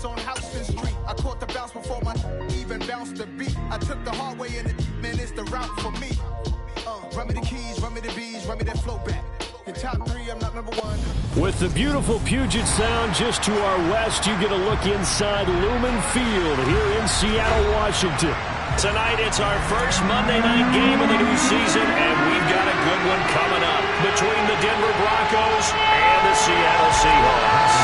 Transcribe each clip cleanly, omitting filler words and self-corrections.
On Houston Street, I caught the bounce before my even bounced the beat. I took the hard way and man, it's the route for me. Run me the keys, run me the bees, run me that flow back. The top three, I'm not number one. With the beautiful Puget Sound just to our west, you get a look inside Lumen Field here in Seattle, Washington. Tonight, it's our first Monday night game of the new season, and we've got a good one coming up between the Denver Broncos and the Seattle Seahawks.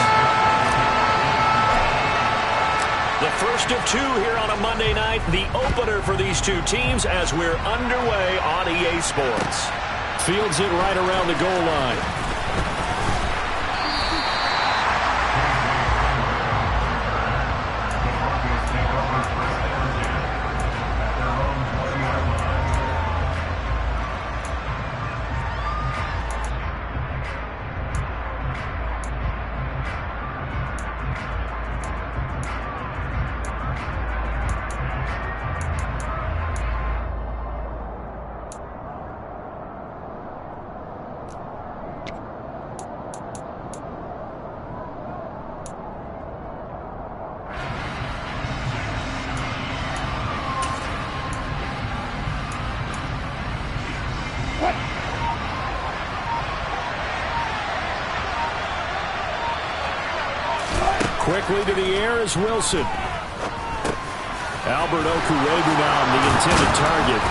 The first of two here on a Monday night, the opener for these two teams as we're underway on EA Sports. Fields it right around the goal line. Quickly to the air is Wilson. Albert Okurebu now on the intended target.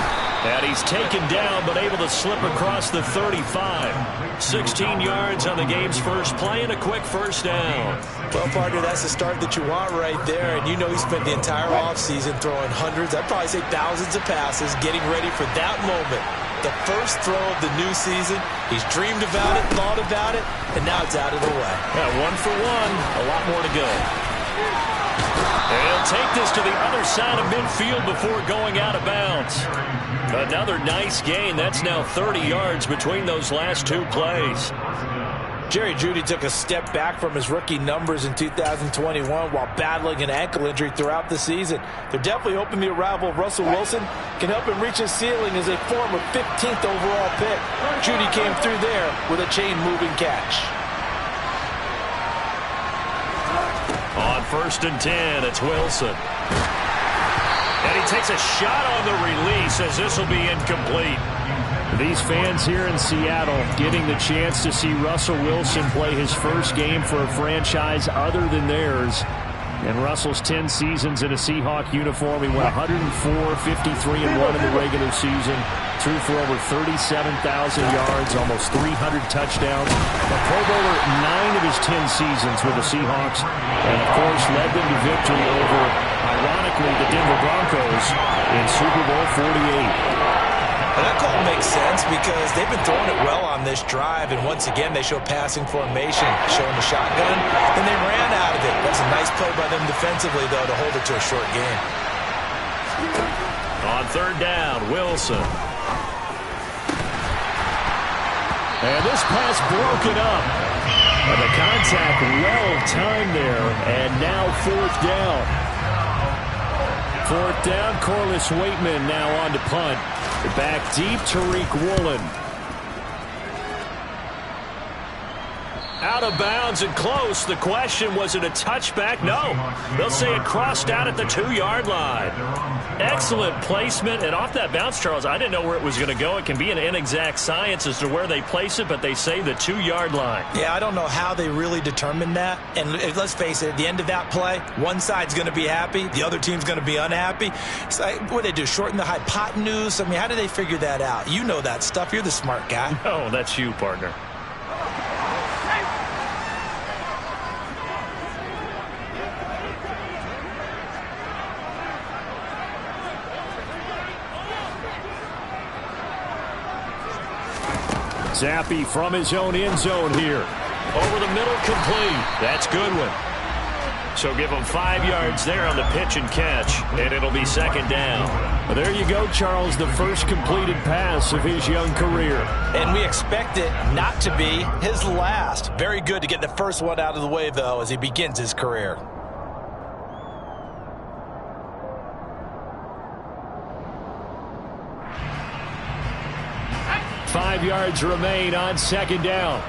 And he's taken down but able to slip across the 35. 16 yards on the game's first play and a quick first down. Well, partner, that's the start that you want right there. And you know he spent the entire offseason throwing hundreds, I'd probably say thousands of passes, getting ready for that moment. The first throw of the new season. He's dreamed about it, thought about it, and now it's out of the way. Yeah, 1 for 1. A lot more to go. And he'll take this to the other side of midfield before going out of bounds. Another nice gain. That's now 30 yards between those last two plays. Jerry Jeudy took a step back from his rookie numbers in 2021 while battling an ankle injury throughout the season. They're definitely hoping the arrival of Russell Wilson can help him reach his ceiling as a former 15th overall pick. Jeudy came through there with a chain-moving catch. On 1st and 10, it's Wilson. And he takes a shot on the release as this will be incomplete. These fans here in Seattle getting the chance to see Russell Wilson play his first game for a franchise other than theirs. In Russell's 10 seasons in a Seahawk uniform, he went 104, 53-1 in the regular season, threw for over 37,000 yards, almost 300 touchdowns. A Pro Bowler 9 of his 10 seasons with the Seahawks, and of course led them to victory over, ironically, the Denver Broncos in Super Bowl 48. And that call makes sense because they've been throwing it well on this drive, and once again they show passing formation, showing the shotgun, and they ran out of it. That's a nice play by them defensively, though, to hold it to a short game. On 3rd down, Wilson. And this pass broken up. And the contact well timed there, and now 4th down. 4th down, Corliss Waitman now on to punt. Back deep, Tariq Woolen. Out of bounds and close. The question, was it a touchback? No. They'll say it crossed out at the 2-yard line. Excellent placement. And off that bounce, Charles, I didn't know where it was going to go. It can be an inexact science as to where they place it, but they say the 2-yard line. Yeah, I don't know how they really determined that. And let's face it, at the end of that play, one side's going to be happy, the other team's going to be unhappy. It's like, what do they do, shorten the hypotenuse? I mean, how do they figure that out? You know that stuff. You're the smart guy. No, that's you, partner. Zappi from his own end zone here. Over the middle, complete. That's Goodwin. So give him 5 yards there on the pitch and catch, and it'll be 2nd down. Well, there you go, Charles, the first completed pass of his young career. And we expect it not to be his last. Very good to get the first one out of the way, though, as he begins his career. Five yards remain on 2nd down.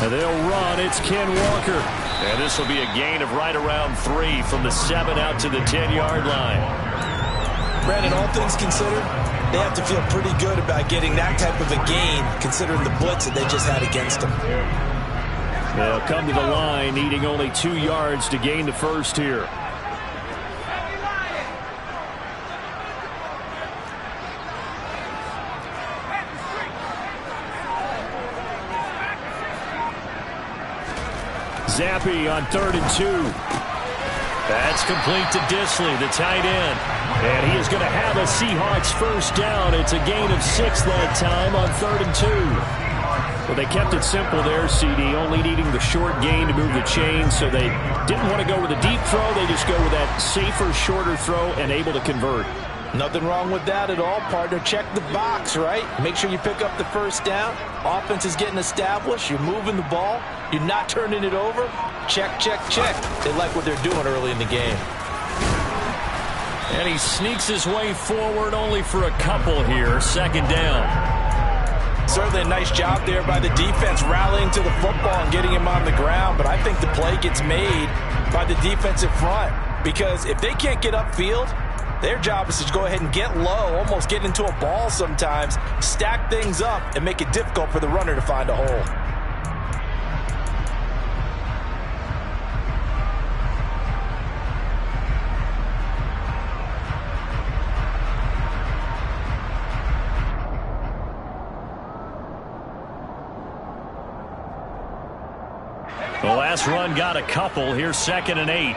And they'll run. It's Ken Walker. And this will be a gain of right around 3 from the 7 out to the 10-yard line. Brandon, all things considered, they have to feel pretty good about getting that type of a gain, considering the blitz that they just had against them. They'll come to the line, needing only 2 yards to gain the first here. Zappi on 3rd and 2. That's complete to Disley, the tight end. And he is going to have a Seahawks first down. It's a gain of 6 that time on 3rd and 2. Well, they kept it simple there, CD, only needing the short gain to move the chain, so they didn't want to go with a deep throw. They just go with that safer, shorter throw and able to convert. Nothing wrong with that at all, partner. Check the box, right? Make sure you pick up the first down. Offense is getting established. You're moving the ball. You're not turning it over. Check, check, check. They like what they're doing early in the game. And he sneaks his way forward only for a couple here. 2nd down. Certainly a nice job there by the defense rallying to the football and getting him on the ground. But I think the play gets made by the defensive front. Because if they can't get upfield, their job is to go ahead and get low, almost get into a ball sometimes, stack things up, and make it difficult for the runner to find a hole. The last run got a couple. Here's 2nd and 8.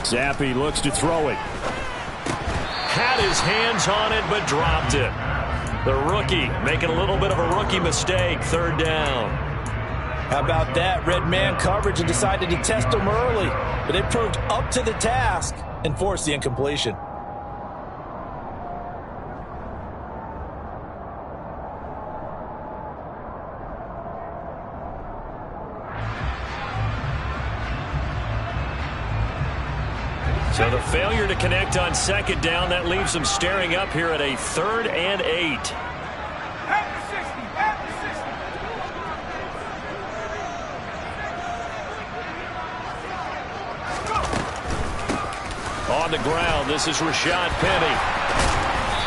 Zappi looks to throw it. Had his hands on it, but dropped it. The rookie making a little bit of a rookie mistake. 3rd down. How about that? Red man coverage and decided to test him early. But they proved up to the task and forced the incompletion. So the failure to connect on 2nd down, that leaves them staring up here at a 3rd and 8. On the ground, this is Rashad Penny.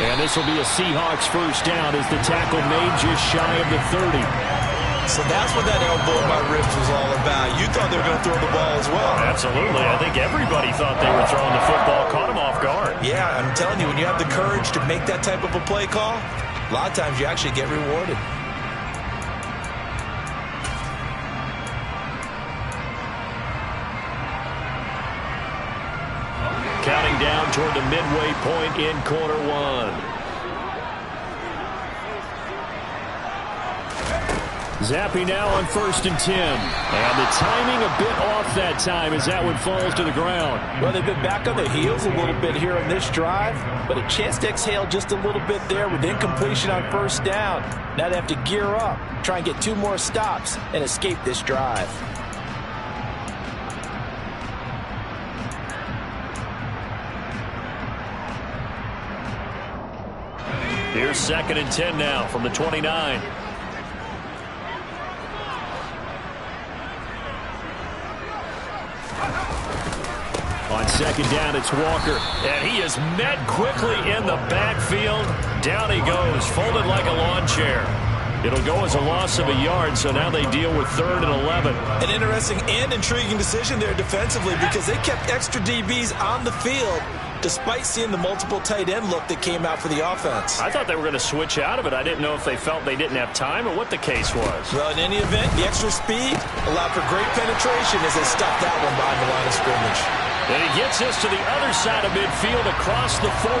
And this will be a Seahawks first down as the tackle made just shy of the 30. So that's what that elbow in my ribs was all about. You thought they were going to throw the ball as well. Absolutely. I think everybody thought they were throwing the football, caught him off guard. Yeah, I'm telling you, when you have the courage to make that type of a play call, a lot of times you actually get rewarded. Counting down toward the midway point in quarter 1. Zappi now on 1st and 10. And the timing a bit off that time as that one falls to the ground. Well, they've been back on the heels a little bit here on this drive, but a chance to exhale just a little bit there with incompletion on 1st down. Now they have to gear up, try and get 2 more stops and escape this drive. Here's 2nd and 10 now from the 29. On 2nd down, it's Walker. And he is met quickly in the backfield. Down he goes, folded like a lawn chair. It'll go as a loss of a yard, so now they deal with 3rd and 11. An interesting and intriguing decision there defensively because they kept extra DBs on the field despite seeing the multiple tight end look that came out for the offense. I thought they were going to switch out of it. I didn't know if they felt they didn't have time or what the case was. Well, in any event, the extra speed allowed for great penetration as they stuffed that one behind the line of scrimmage. And he gets us to the other side of midfield across the 45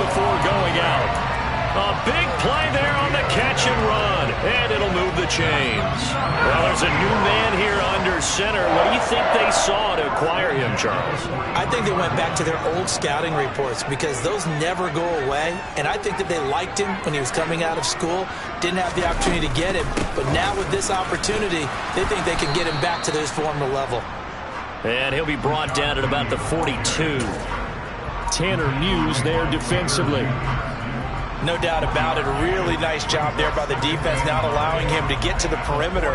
before going out. A big play there on the catch and run, and it'll move the chains. Well, there's a new man here under center. What do you think they saw to acquire him, Charles? I think they went back to their old scouting reports because those never go away, and I think that they liked him when he was coming out of school, didn't have the opportunity to get him, but now with this opportunity, they think they can get him back to his former level. And he'll be brought down at about the 42. Tanner Muse there defensively. No doubt about it. A really nice job there by the defense, not allowing him to get to the perimeter.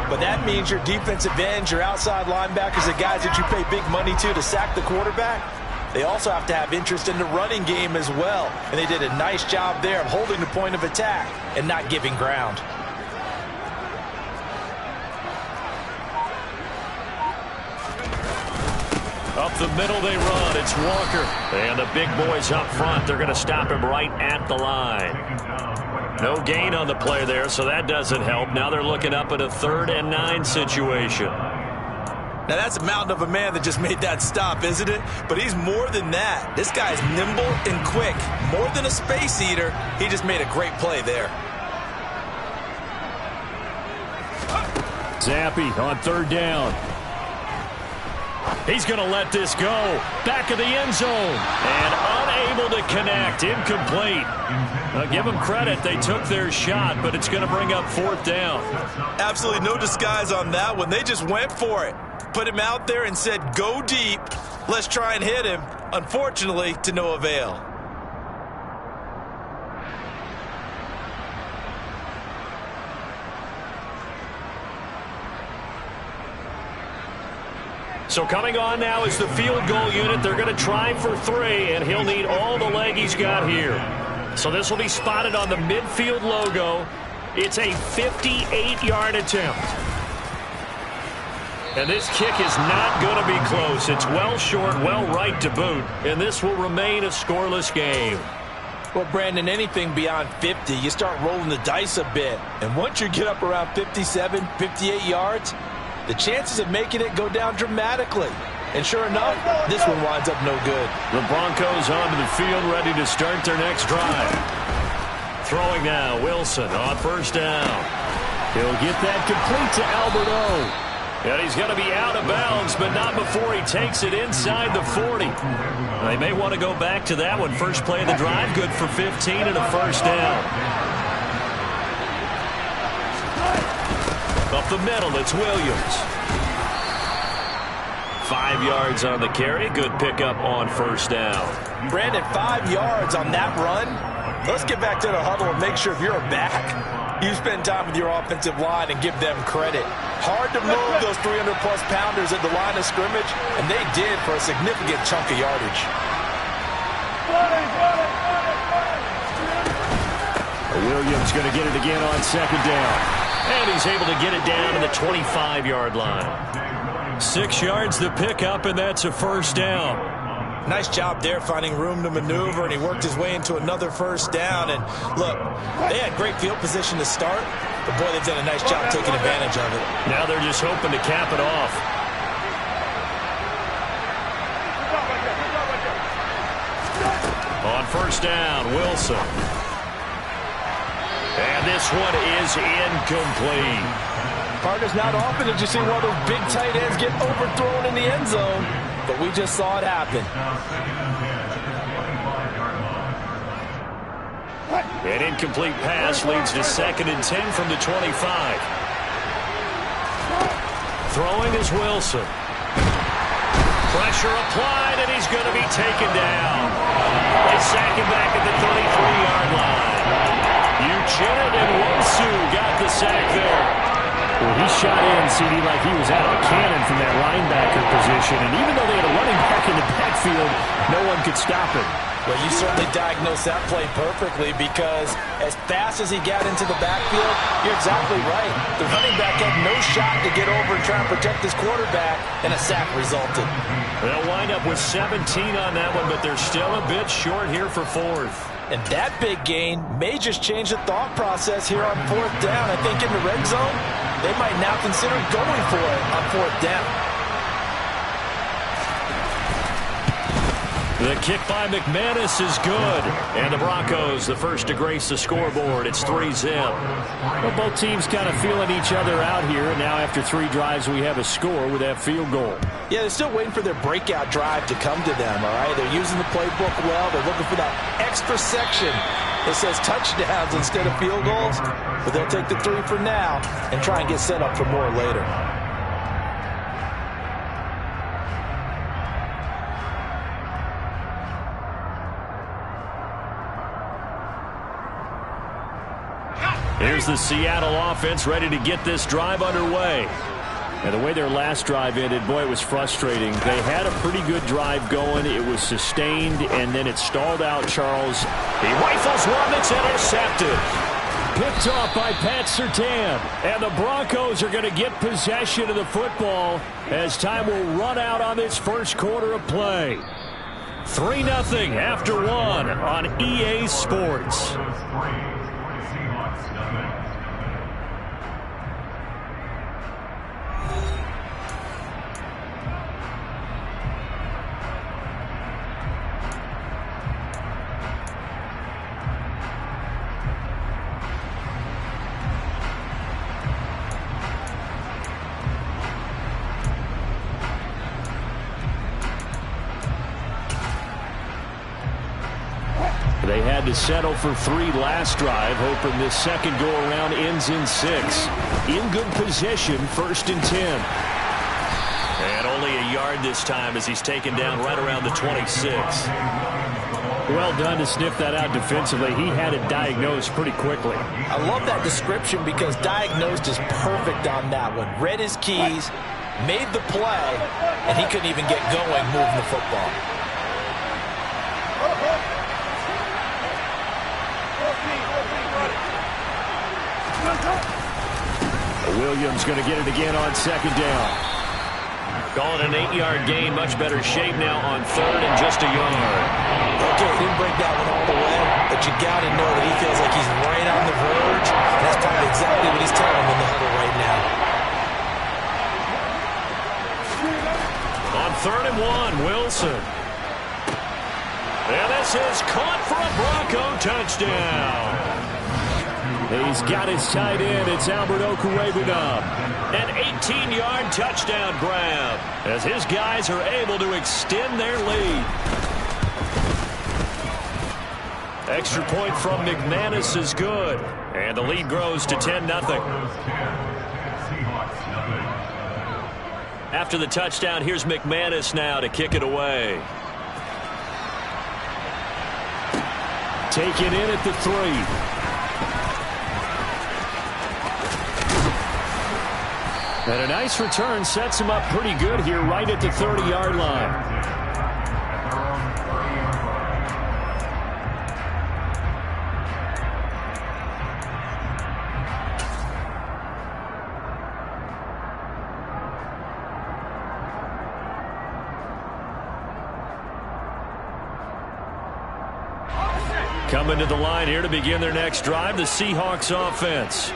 But that means your defensive ends, your outside linebackers, the guys that you pay big money to sack the quarterback, they also have to have interest in the running game as well. And they did a nice job there of holding the point of attack and not giving ground. Up the middle they run. It's Walker. And the big boys up front, they're going to stop him right at the line. No gain on the play there, so that doesn't help. Now they're looking up at a 3rd and 9 situation. Now that's a mountain of a man that just made that stop, isn't it? But he's more than that. This guy's nimble and quick. More than a space eater. He just made a great play there. Zappi on 3rd down. He's going to let this go. Back of the end zone. And unable to connect. Incomplete. Give them credit. They took their shot, but it's going to bring up 4th down. Absolutely no disguise on that one. They just went for it. Put him out there and said, go deep. Let's try and hit him. Unfortunately, to no avail. So coming on now is the field goal unit. They're going to try for 3, and he'll need all the leg he's got here. So this will be spotted on the midfield logo. It's a 58-yard attempt. And this kick is not going to be close. It's well short, well right to boot, and this will remain a scoreless game. Well, Brandon, anything beyond 50, you start rolling the dice a bit. And once you get up around 57, 58 yards, the chances of making it go down dramatically. And sure enough, this one winds up no good. The Broncos onto the field, ready to start their next drive. Throwing now, Wilson on 1st down. He'll get that complete to Albert O. And he's going to be out of bounds, but not before he takes it inside the 40. They may want to go back to that one. First play of the drive, good for 15 and a 1st down. Up the middle, it's Williams. 5 yards on the carry. Good pickup on 1st down. Brandon, 5 yards on that run. Let's get back to the huddle and make sure if you're a back, you spend time with your offensive line and give them credit. Hard to move those 300-plus pounders at the line of scrimmage, and they did for a significant chunk of yardage. Williams going to get it again on 2nd down. And he's able to get it down to the 25-yard line. 6 yards to pick up, and that's a 1st down. Nice job there finding room to maneuver, and he worked his way into another 1st down. And look, they had great field position to start, but boy, they've done a nice job taking advantage of it. Now they're just hoping to cap it off. On 1st down, Wilson. And this one is incomplete. Partners, not often did you see one of those big tight ends get overthrown in the end zone, but we just saw it happen. An incomplete pass leads to 2nd and 10 from the 25. Throwing is Wilson. Pressure applied, and he's going to be taken down. They sack him back at the 33-yard line. Uchenna and Wosu got the sack there. Well, he shot in, CD, like he was out of a cannon from that linebacker position. And even though they had a running back in the backfield, no one could stop it. Well, you certainly diagnosed that play perfectly, because as fast as he got into the backfield, you're exactly right. The running back had no shot to get over and try and protect his quarterback, and a sack resulted. They'll wind up with 17 on that one, but they're still a bit short here for 4th. And that big gain may just change the thought process here on 4th down. I think in the red zone, they might now consider going for it on 4th down. The kick by McManus is good. And the Broncos, the first to grace the scoreboard. It's 3-zip. Well, both teams kind of feeling each other out here. And now after 3 drives, we have a score with that field goal. Yeah, they're still waiting for their breakout drive to come to them, all right? They're using the playbook well. They're looking for that extra section that says touchdowns instead of field goals. But they'll take the 3 for now and try and get set up for more later. Here's the Seattle offense ready to get this drive underway. And the way their last drive ended, boy, it was frustrating. They had a pretty good drive going. It was sustained, and then it stalled out, Charles. He rifles one that's intercepted. Picked off by Pat Surtain. And the Broncos are going to get possession of the football as time will run out on this first quarter of play. 3-0 after one on EA Sports. They had to settle for 3 last drive, hoping this second go-around ends in 6. In good position, 1st and 10. And only a yard this time as he's taken down right around the 26. Well done to sniff that out defensively. He had it diagnosed pretty quickly. I love that description because diagnosed is perfect on that one. Read his keys, made the play, and he couldn't even get going moving the football. Williams going to get it again on 2nd down. Calling an 8-yard gain. Much better shape now on 3rd and just a yard. Okay, didn't break that one all the way, but you got to know that he feels like he's right on the verge. And that's probably exactly what he's telling him in the huddle right now. On 3rd and 1, Wilson. And this is caught for a Bronco touchdown. He's got his tight end. It's Albert Okwuegbunam. An 18-yard touchdown grab as his guys are able to extend their lead. Extra point from McManus is good. And the lead grows to 10-0. After the touchdown, here's McManus now to kick it away. Take it in at the 3. And a nice return sets him up pretty good here right at the 30-yard line. Coming to the line here to begin their next drive, the Seahawks offense.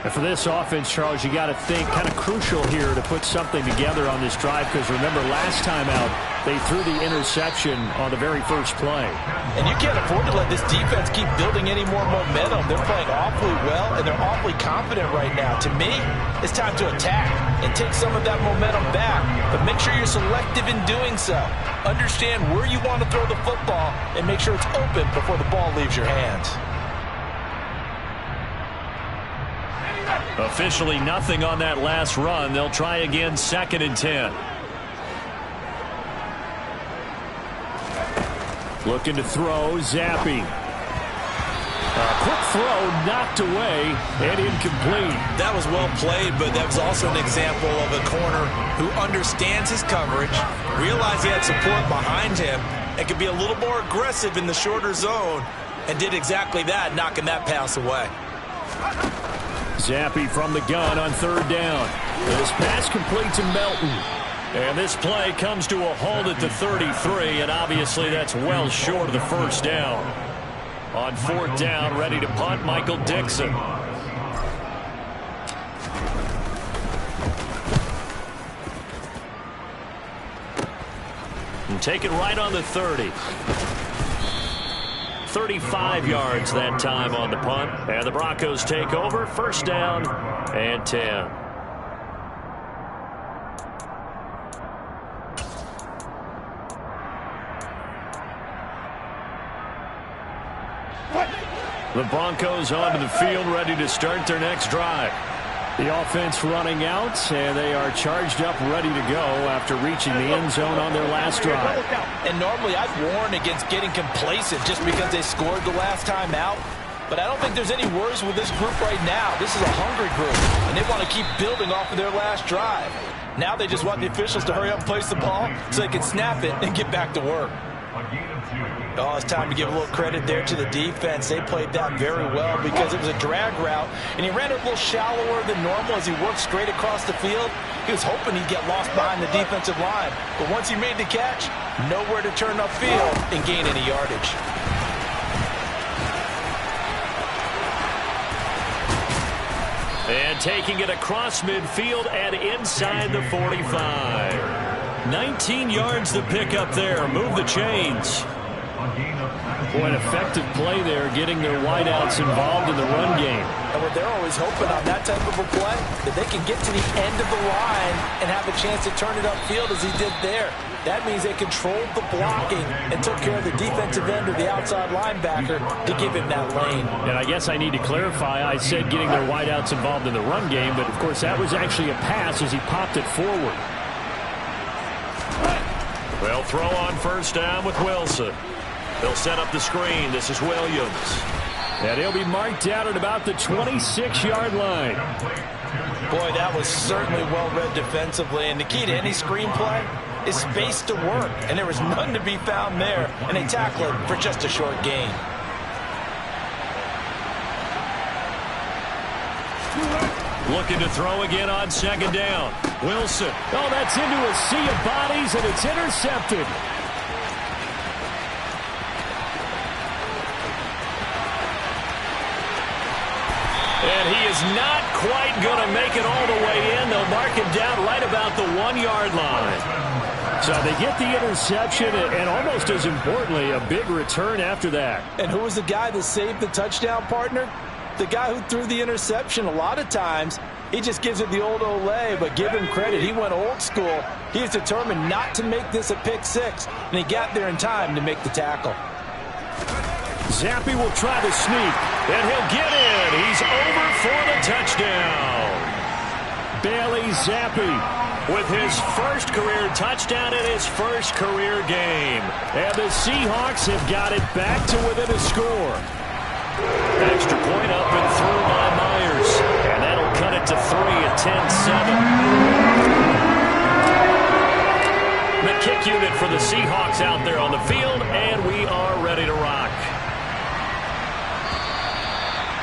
And for this offense, Charles, you got to think kind of crucial here to put something together on this drive because remember last time out they threw the interception on the very first play. And you can't afford to let this defense keep building any more momentum. They're playing awfully well and they're awfully confident right now. To me, it's time to attack and take some of that momentum back, but make sure you're selective in doing so. Understand where you want to throw the football and make sure it's open before the ball leaves your hands. Officially nothing on that last run. They'll try again 2nd and 10. Looking to throw, Zappi. A quick throw knocked away and incomplete. That was well played, but that was also an example of a corner who understands his coverage, realized he had support behind him, and could be a little more aggressive in the shorter zone, and did exactly that, knocking that pass away. Zappi from the gun on 3rd down. This pass complete to Melton. And this play comes to a halt at the 33, and obviously that's well short of the first down. On 4th down, ready to punt, Michael Dixon. And take it right on the 30. 35 yards that time on the punt. And the Broncos take over. 1st down and 10. The Broncos onto the field ready to start their next drive. The offense running out, and they are charged up, ready to go after reaching the end zone on their last drive. And normally I'd warn against getting complacent just because they scored the last time out. But I don't think there's any worries with this group right now. This is a hungry group, and they want to keep building off of their last drive. Now they just want the officials to hurry up and place the ball so they can snap it and get back to work. Oh, it's time to give a little credit there to the defense. They played that very well because it was a drag route, and he ran it a little shallower than normal as he worked straight across the field. He was hoping he'd get lost behind the defensive line, but once he made the catch, nowhere to turn upfield and gain any yardage. And taking it across midfield and inside the 45. 19 yards to pick up there. Move the chains. Boy, an effective play there, getting their wideouts involved in the run game. And what they're always hoping on that type of a play, that they can get to the end of the line and have a chance to turn it upfield as he did there. That means they controlled the blocking and took care of the defensive end or the outside linebacker to give him that lane. And I guess I need to clarify, I said getting their wideouts involved in the run game, but of course that was actually a pass as he popped it forward. They'll throw on first down with Wilson. They'll set up the screen. This is Williams. And he'll be marked out at about the 26-yard line. Boy, that was certainly well-read defensively. And the key to any screenplay is space to work. And there was none to be found there. And they tackle it for just a short gain. Looking to throw again on second down. Wilson. Oh, that's into a sea of bodies, and it's intercepted. And he is not quite going to make it all the way in. They'll mark him down right about the 1-yard line. So they get the interception, and almost as importantly, a big return after that. And who was the guy that saved the touchdown, partner? The guy who threw the interception. A lot of times, he just gives it the old Olay, but give him credit. He went old school. He is determined not to make this a pick six, and he got there in time to make the tackle. Zappi will try to sneak, and he'll get in. He's over for the touchdown. Bailey Zappi with his first career touchdown in his first career game. And the Seahawks have got it back to within a score. Extra point up and through by Myers. And that'll cut it to 3 at 10-7. The kick unit for the Seahawks out there on the field, and we are ready to rock.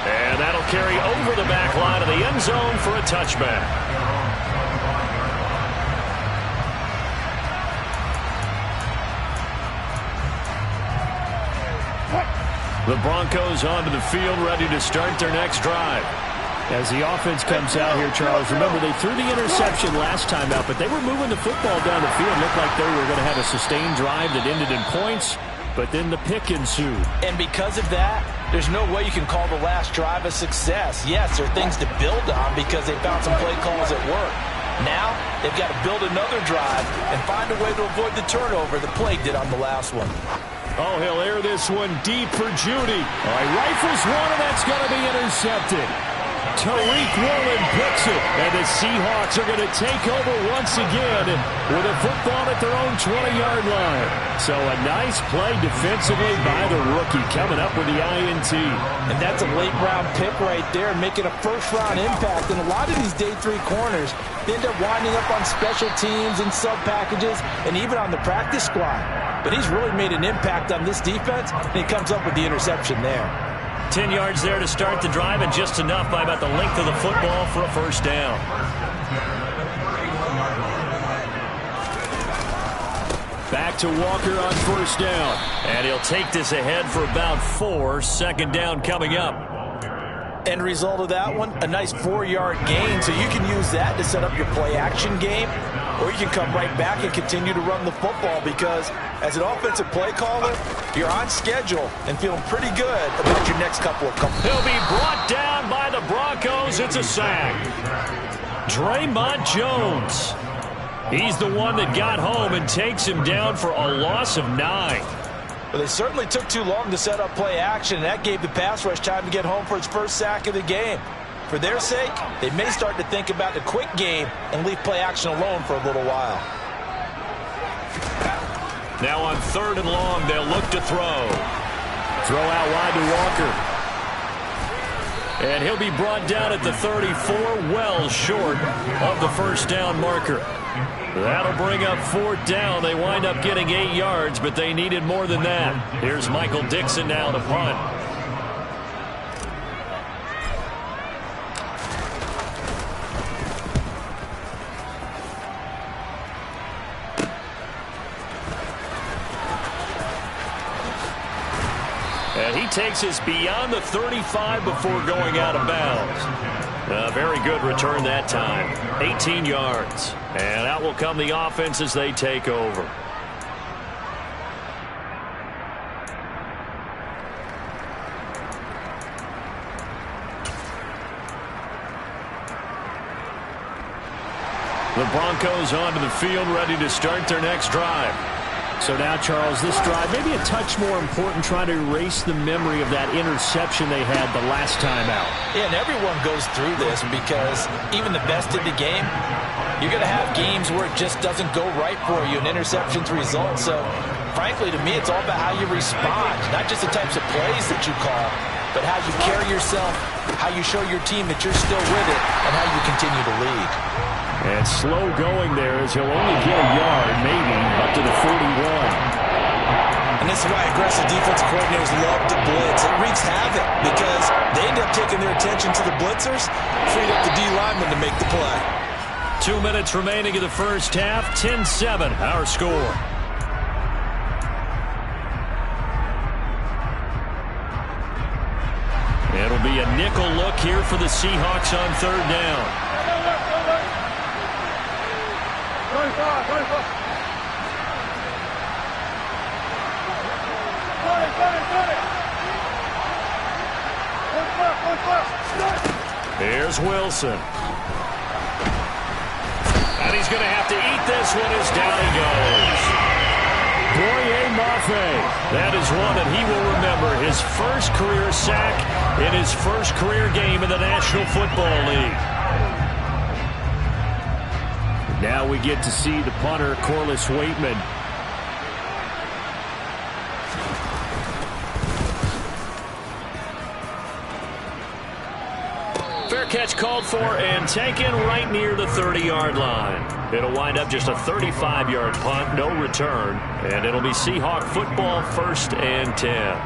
And that'll carry over the back line of the end zone for a touchback. The Broncos onto the field, ready to start their next drive. As the offense comes out here, Charles, remember they threw the interception last time out, but they were moving the football down the field. Looked like they were going to have a sustained drive that ended in points, but then the pick ensued. And because of that, there's no way you can call the last drive a success. Yes, there are things to build on because they found some play calls at work. Now, they've got to build another drive and find a way to avoid the turnover the play did on the last one. Oh, he'll air this one deep for Judy. All right, rifles one, and that's going to be intercepted. Tariq Woolen picks it, and the Seahawks are going to take over once again with a football at their own 20-yard line. So a nice play defensively by the rookie coming up with the INT. And that's a late-round pick right there, making a first-round impact. And a lot of these day 3 corners, they end up winding up on special teams and sub-packages and even on the practice squad. But he's really made an impact on this defense, and he comes up with the interception there. 10 yards there to start the drive, and just enough by about the length of the football for a first down. Back to Walker on first down. And he'll take this ahead for about 4. Second down coming up. End result of that one, a nice 4-yard gain. So you can use that to set up your play-action game, or you can come right back and continue to run the football because as an offensive play caller, you're on schedule and feeling pretty good about your next couple of companies. He'll be brought down by the Broncos. It's a sack. Draymond Jones. He's the one that got home and takes him down for a loss of 9. Well, they certainly took too long to set up play action, and that gave the pass rush time to get home for its first sack of the game. For their sake, they may start to think about the quick game and leave play action alone for a little while. Now on 3rd and long, they'll look to throw. Throw out wide to Walker. And he'll be brought down at the 34, well short of the first down marker. That'll bring up 4th down. They wind up getting 8 yards, but they needed more than that. Here's Michael Dixon now to punt. And he takes us beyond the 35 before going out of bounds. A very good return that time. 18 yards. And out will come the offense as they take over. The Broncos onto the field, ready to start their next drive. So now, Charles, this drive maybe a touch more important, trying to erase the memory of that interception they had the last time out. Yeah, and everyone goes through this because even the best in the game, you're going to have games where it just doesn't go right for you, and interceptions result. So, frankly, to me, it's all about how you respond, not just the types of plays that you call, but how you carry yourself, how you show your team that you're still with it, and how you continue to lead. And slow going there as he'll only get a yard, maybe, up to the 41. And this is why aggressive defensive coordinators love to blitz. It wreaks havoc because they end up taking their attention to the blitzers, freed up the D lineman to make the play. 2 minutes remaining in the first half, 10-7, our score. It'll be a nickel look here for the Seahawks on 3rd down. Here's Wilson. And he's going to have to eat this one as down he goes. Boye Mafe. That is one that he will remember. His first career sack in his first career game in the National Football League. Now we get to see the punter, Corliss Waitman. Fair catch called for and taken right near the 30-yard line. It'll wind up just a 35-yard punt, no return, and it'll be Seahawk football, 1st and 10.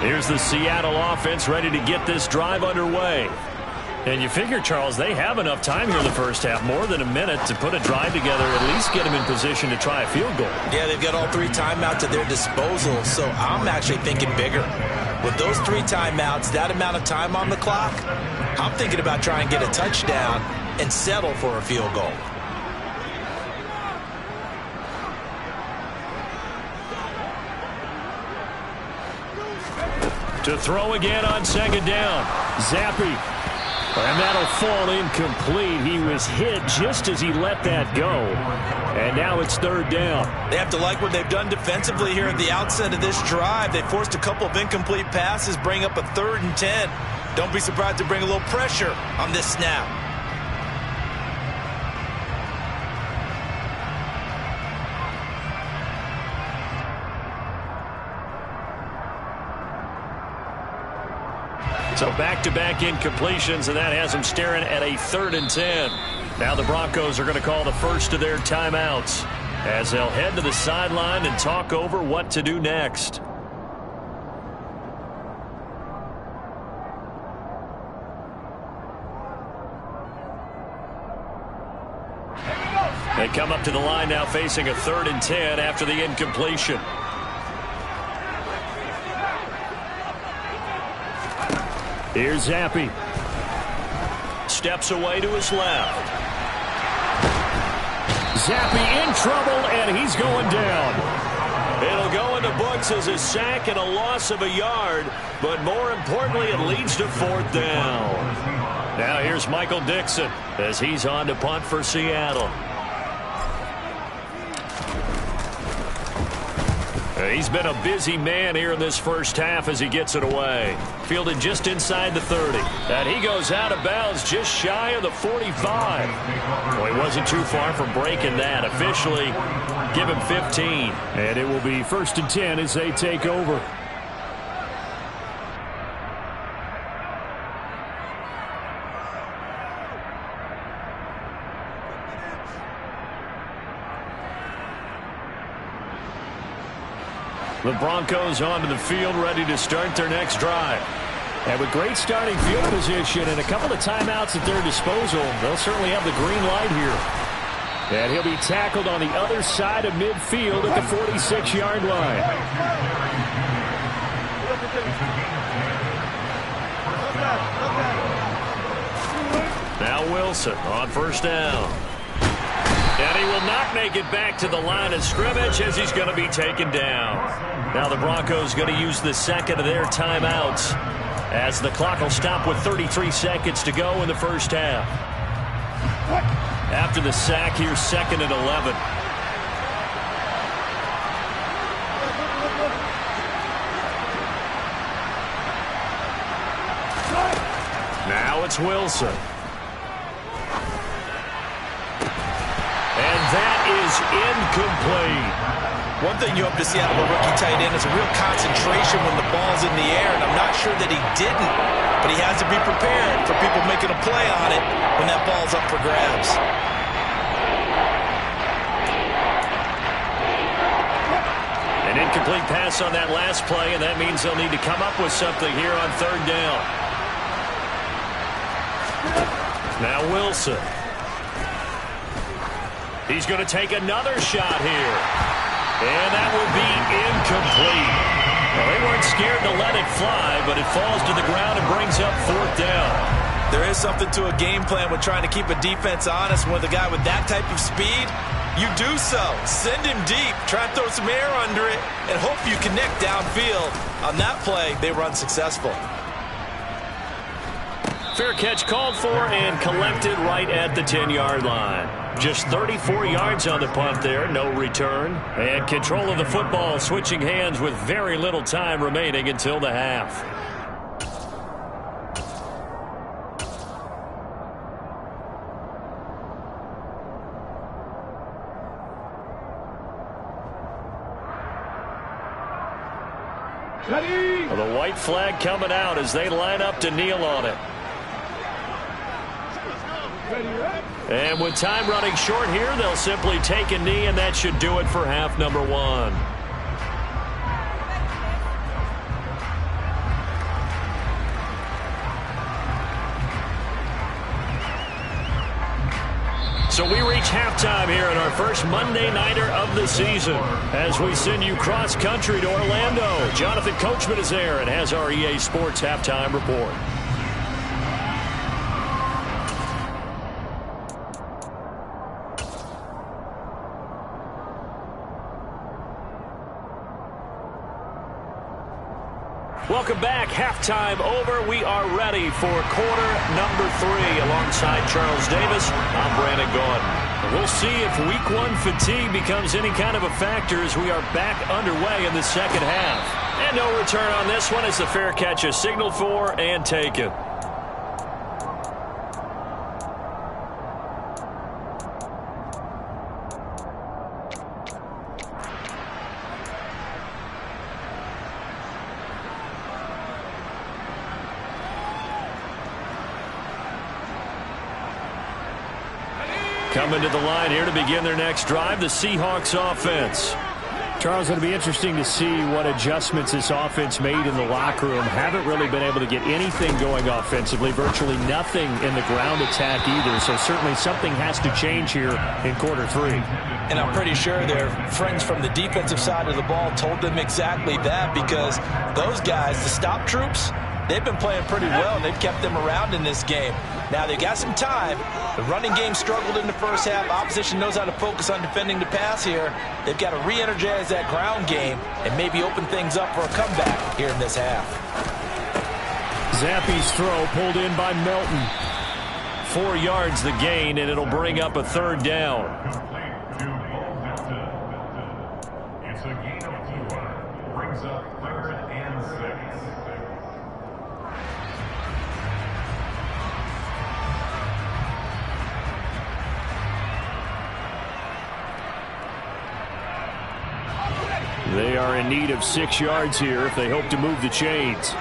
Here's the Seattle offense ready to get this drive underway. And you figure, Charles, they have enough time here in the first half, more than a minute, to put a drive together, at least get them in position to try a field goal. Yeah, they've got all 3 timeouts at their disposal, so I'm actually thinking bigger. With those 3 timeouts, that amount of time on the clock, I'm thinking about trying to get a touchdown and settle for a field goal. To throw again on 2nd down. Zappi. And that'll fall incomplete. He was hit just as he let that go. And now it's 3rd down. They have to like what they've done defensively here at the outset of this drive. They forced a couple of incomplete passes, bring up a 3rd and 10. Don't be surprised to bring a little pressure on this snap. So back-to-back incompletions, and that has them staring at a 3rd and 10. Now the Broncos are going to call the first of their timeouts as they'll head to the sideline and talk over what to do next. They come up to the line now facing a 3rd and 10 after the incompletion. Here's Zappi. Steps away to his left. Zappi in trouble, and he's going down. It'll go in the books as a sack and a loss of a yard, but more importantly, it leads to 4th down. Now here's Michael Dixon as he's on to punt for Seattle. He's been a busy man here in this first half as he gets it away. Fielded just inside the 30. And he goes out of bounds just shy of the 45. Well, he wasn't too far from breaking that. Officially, give him 15. And it will be 1st and 10 as they take over. The Broncos onto the field, ready to start their next drive. And with great starting field position and a couple of timeouts at their disposal, they'll certainly have the green light here. And he'll be tackled on the other side of midfield at the 46-yard line. Now Wilson on 1st down. And he will not make it back to the line of scrimmage as he's going to be taken down. Now the Broncos going to use the second of their timeouts as the clock will stop with 33 seconds to go in the first half. After the sack, here's 2nd and 11. Now it's Wilson. That is incomplete. One thing you hope to see out of a rookie tight end is a real concentration when the ball's in the air, and I'm not sure that he didn't, but he has to be prepared for people making a play on it when that ball's up for grabs. An incomplete pass on that last play, and that means they'll need to come up with something here on 3rd down. Now Wilson. He's going to take another shot here. And that will be incomplete. Well, they weren't scared to let it fly, but it falls to the ground and brings up 4th down. There is something to a game plan with trying to keep a defense honest. With a guy with that type of speed, you do so. Send him deep. Try and throw some air under it and hope you connect downfield. On that play, they were unsuccessful. Fair catch called for and collected right at the 10-yard line. Just 34 yards on the punt there, no return. And control of the football switching hands with very little time remaining until the half. Well, the white flag coming out as they line up to kneel on it. And with time running short here, they'll simply take a knee, and that should do it for half number 1. So we reach halftime here in our first Monday Nighter of the season as we send you cross-country to Orlando. Jonathan Coachman is there and has our EA Sports Halftime Report. Welcome back. Halftime over. We are ready for quarter number 3 alongside Charles Davis. I'm Brandon Gaudin. We'll see if week 1 fatigue becomes any kind of a factor as we are back underway in the second half. And no return on this one as the fair catch is signaled for and taken. Coming to the line here to begin their next drive, the Seahawks offense. Charles, it'll be interesting to see what adjustments this offense made in the locker room. Haven't really been able to get anything going offensively, virtually nothing in the ground attack either. So certainly something has to change here in quarter 3. And I'm pretty sure their friends from the defensive side of the ball told them exactly that, because those guys, the stop troops, they've been playing pretty well, and they've kept them around in this game. Now, they've got some time. The running game struggled in the first half. Opposition knows how to focus on defending the pass here. They've got to re-energize that ground game and maybe open things up for a comeback here in this half. Zappe's throw pulled in by Melton. 4 yards the gain, and it'll bring up a 3rd down. It's a gain of 4. They are in need of 6 yards here if they hope to move the chains.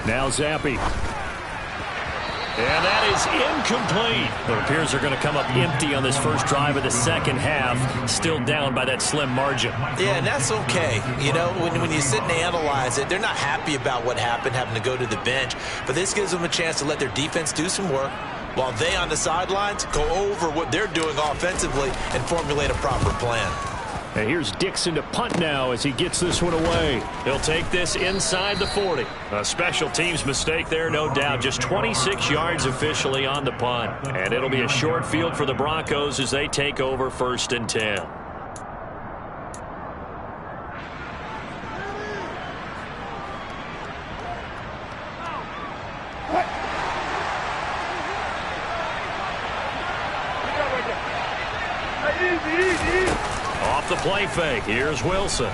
Now Zappi. And that is incomplete. It appears they're going to come up empty on this first drive of the second half. Still down by that slim margin. Yeah, and that's okay. You know, when you sit and analyze it, they're not happy about what happened, having to go to the bench. But this gives them a chance to let their defense do some work, while they on the sidelines go over what they're doing offensively and formulate a proper plan. And here's Dixon to punt now as he gets this one away. He'll take this inside the 40. A special teams mistake there, no doubt. Just 26 yards officially on the punt. And it'll be a short field for the Broncos as they take over 1st and 10. Off the play fake. Here's Wilson.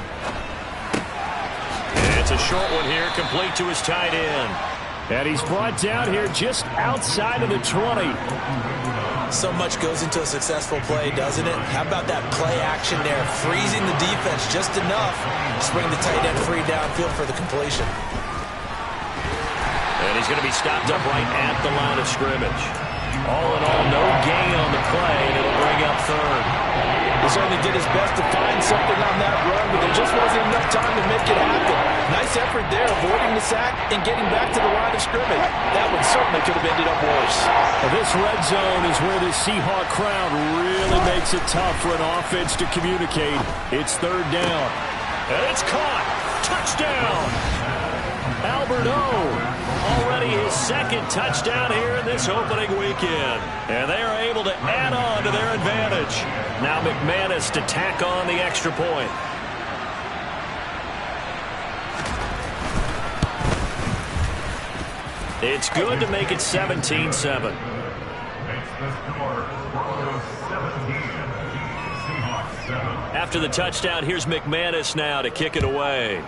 And it's a short one here, complete to his tight end. And he's brought down here just outside of the 20. So much goes into a successful play, doesn't it? How about that play action there, freezing the defense just enough to bring the tight end free downfield for the completion. And he's going to be stopped up right at the line of scrimmage. All in all, no gain on the play, and it'll bring up 3rd. He certainly did his best to find something on that run, but there just wasn't enough time to make it happen. Nice effort there, avoiding the sack and getting back to the line of scrimmage. That one certainly could have ended up worse. Well, this red zone is where the Seahawk crowd really makes it tough for an offense to communicate. It's 3rd down. And it's caught. Touchdown. Albert O. Already his 2nd touchdown here in this opening weekend. And they are able to add on to their advantage. Now McManus to tack on the extra point. It's good to make it 17-7. After the touchdown, here's McManus now to kick it away.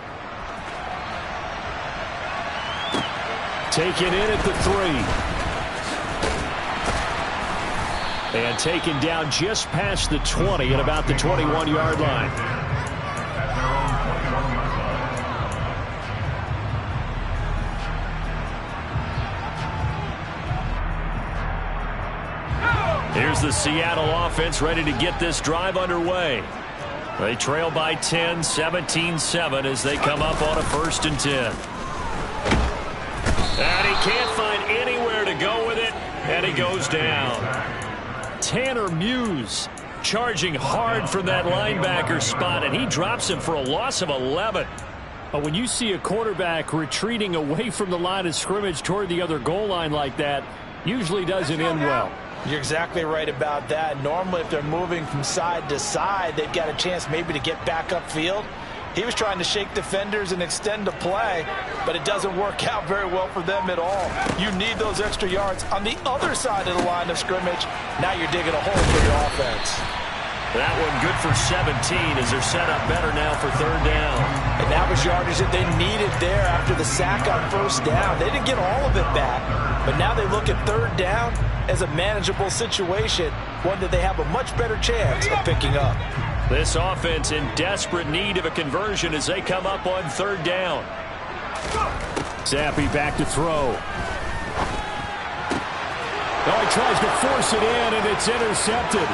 Taken in at the 3. And taken down just past the 20 at about the 21-yard line. Here's the Seattle offense ready to get this drive underway. They trail by 10, 17-7 as they come up on a 1st and 10. And he can't find anywhere to go with it, and he goes down. Tanner Muse charging hard from that linebacker spot, and he drops him for a loss of 11. But when you see a quarterback retreating away from the line of scrimmage toward the other goal line like that, usually doesn't end well. You're exactly right about that. Normally, if they're moving from side to side, they've got a chance maybe to get back upfield. He was trying to shake defenders and extend the play, but it doesn't work out very well for them at all. You need those extra yards on the other side of the line of scrimmage. Now you're digging a hole for your offense. That one good for 17 as they're set up better now for 3rd down. And that was yardage that they needed there after the sack on 1st down. They didn't get all of it back, but now they look at 3rd down as a manageable situation, one that they have a much better chance of picking up. This offense in desperate need of a conversion as they come up on 3rd down. Zappi back to throw. Oh, he tries to force it in, and it's intercepted.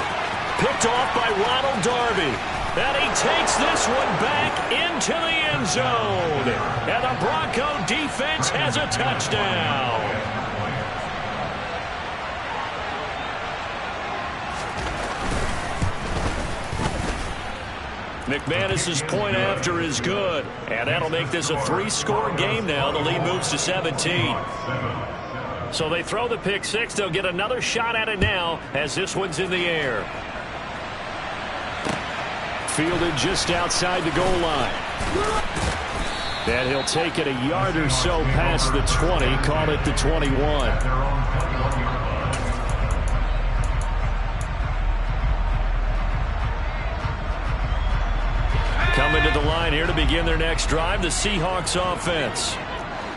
Picked off by Ronald Darby. And he takes this one back into the end zone. And the Bronco defense has a touchdown. McManus's point after is good, and that'll make this a 3-score game now. The lead moves to 17. So they throw the pick 6. They'll get another shot at it now as this one's in the air. Fielded just outside the goal line. And he'll take it a yard or so past the 20, call it the 21. coming to the line here to begin their next drive, the Seahawks offense.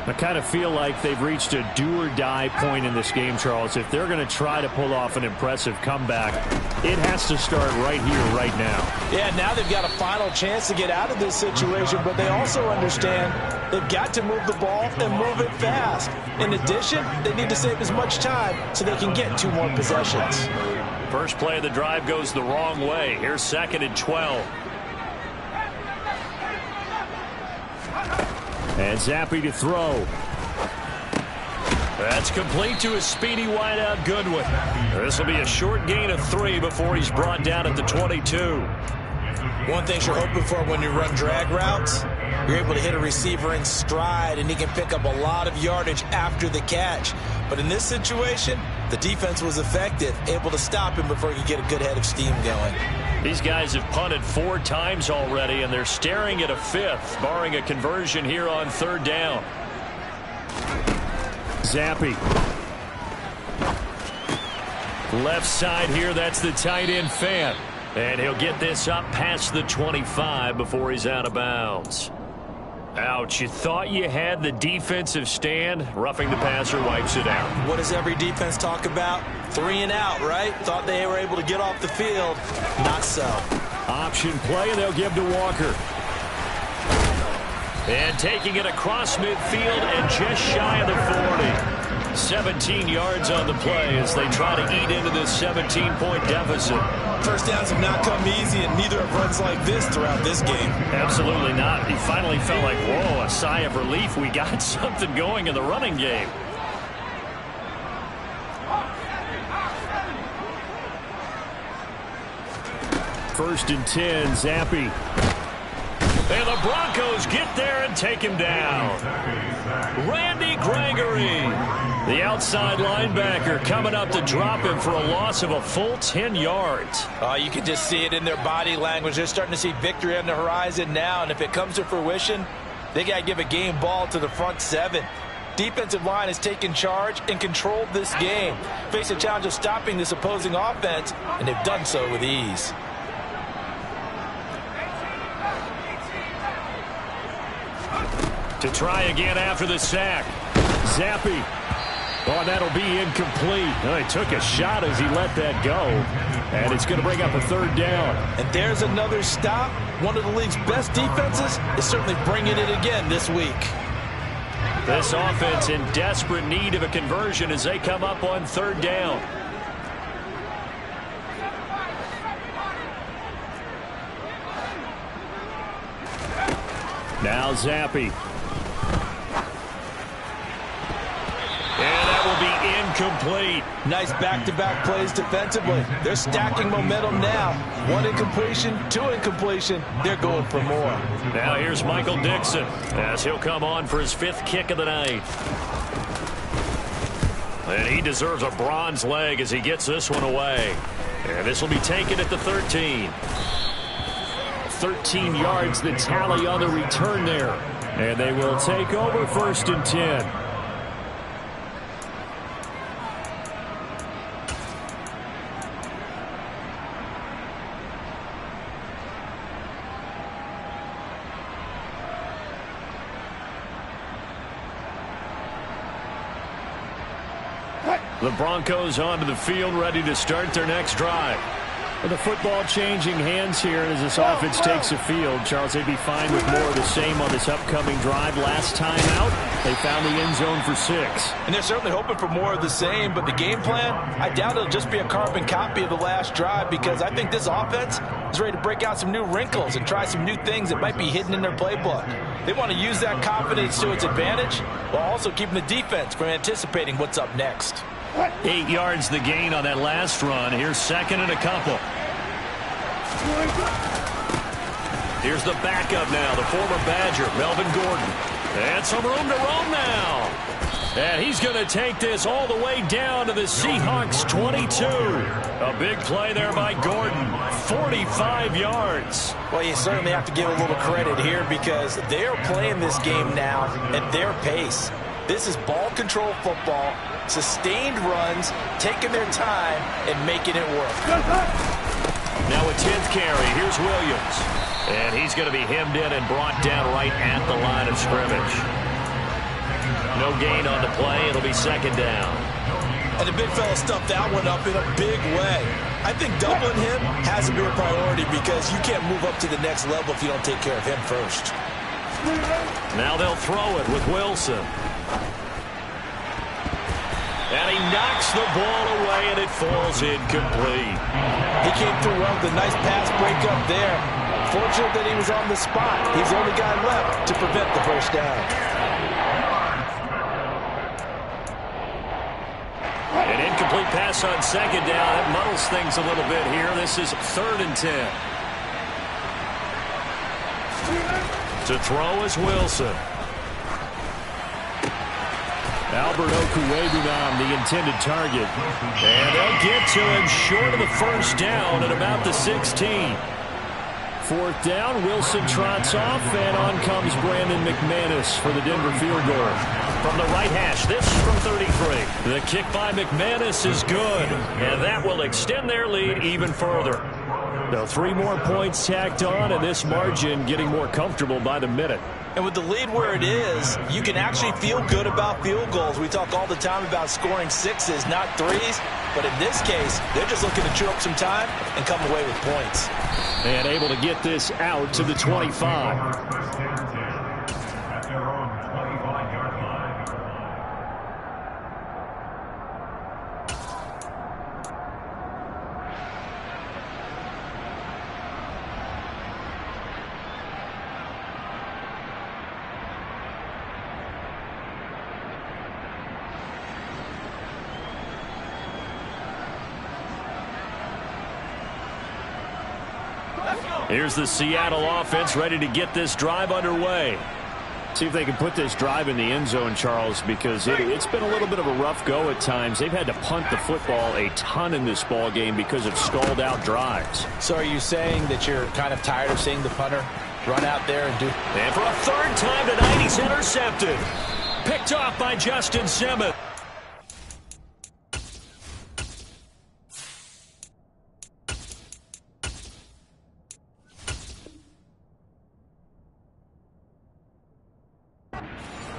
I kind of feel like they've reached a do-or-die point in this game, Charles. If they're going to try to pull off an impressive comeback, it has to start right here, right now. Yeah, now they've got a final chance to get out of this situation, but they also understand they've got to move the ball and move it fast. In addition, they need to save as much time so they can get 2 more possessions. First play of the drive goes the wrong way. Here's 2nd and 12. And Zappi to throw. That's complete to his speedy wideout Goodwin. This will be a short gain of 3 before he's brought down at the 22. One thing you're hoping for when you run drag routes, you're able to hit a receiver in stride, and he can pick up a lot of yardage after the catch. But in this situation, the defense was effective, able to stop him before he could get a good head of steam going. These guys have punted 4 times already, and they're staring at a 5th, barring a conversion here on 3rd down. Zappi. Left side here, that's the tight end Fan. And he'll get this up past the 25 before he's out of bounds. Ouch, you thought you had the defensive stand. Roughing the passer wipes it out. What does every defense talk about? 3 and out, right? Thought they were able to get off the field. Not so. Option play, and they'll give to Walker. And taking it across midfield and just shy of the 40. 17 yards on the play as they try to eat into this 17-point deficit. First downs have not come easy, and neither have runs like this throughout this game. Absolutely not. He finally felt like, whoa, a sigh of relief. We got something going in the running game. First and 10, Zappi. And the Broncos get there and take him down. Randy Gregory, the outside linebacker, coming up to drop him for a loss of a full 10 yards. You can just see it in their body language. They're starting to see victory on the horizon now, and if it comes to fruition, they got to give a game ball to the front 7. Defensive line has taken charge and controlled this game. Face a challenge of stopping this opposing offense, and they've done so with ease. To try again after the sack. Zappi. Oh, that'll be incomplete. Oh, he took a shot as he let that go. And it's going to bring up a 3rd down. And there's another stop. One of the league's best defenses is certainly bringing it again this week. This offense in desperate need of a conversion as they come up on 3rd down. Now Zappi. And that will be incomplete. Nice back-to-back plays defensively. They're stacking momentum now. 1 incompletion, 2 incompletion. They're going for more. Now here's Michael Dixon as he'll come on for his 5th kick of the night. And he deserves a bronze leg as he gets this one away. And this will be taken at the 13. 13 yards, the tally on the return there. And they will take over 1st and 10. The Broncos onto the field, ready to start their next drive. With the football changing hands here as this offense takes the field, Charles, they'd be fine with more of the same on this upcoming drive. Last time out, they found the end zone for 6. And they're certainly hoping for more of the same, but the game plan, I doubt it'll just be a carbon copy of the last drive, because I think this offense is ready to break out some new wrinkles and try some new things that might be hidden in their playbook. They want to use that confidence to its advantage while also keeping the defense from anticipating what's up next. 8 yards the gain on that last run. Here's 2nd and a couple. Here's the backup now, the former Badger, Melvin Gordon. And some room to roam now. And he's going to take this all the way down to the Seahawks 22. A big play there by Gordon. 45 yards. Well, you certainly have to give a little credit here because they're playing this game now at their pace. This is ball control football, sustained runs, taking their time and making it work. Now a 10th carry. Here's Williams. And he's going to be hemmed in and brought down right at the line of scrimmage. No gain on the play. It'll be second down. And the big fella stuffed that one up in a big way. I think doubling him has to be a priority because you can't move up to the next level if you don't take care of him first. Now they'll throw it with Wilson. And he knocks the ball away, and it falls incomplete. He came through well with a nice pass breakup there. Fortunate that he was on the spot. He's the only guy left to prevent the first down. An incomplete pass on second down. That muddles things a little bit here. This is 3rd and 10. To throw is Wilson. Albert Okwuegbunam, the intended target. And they'll get to him short of the first down at about the 16. 4th down, Wilson trots off, and on comes Brandon McManus for the Denver field goal. From the right hash, this from 33. The kick by McManus is good, and that will extend their lead even further. So 3 more points tacked on, and this margin getting more comfortable by the minute. And with the lead where it is, you can actually feel good about field goals. We talk all the time about scoring 6s, not 3s. But in this case, they're just looking to chew up some time and come away with points. And able to get this out to the 25. Here's the Seattle offense ready to get this drive underway. See if they can put this drive in the end zone, Charles, because it's been a little bit of a rough go at times. They've had to punt the football a ton in this ball game because of stalled out drives. So are you saying that you're kind of tired of seeing the punter run out there and do... And for a 3rd time tonight, he's intercepted. Picked off by Justin Simmons.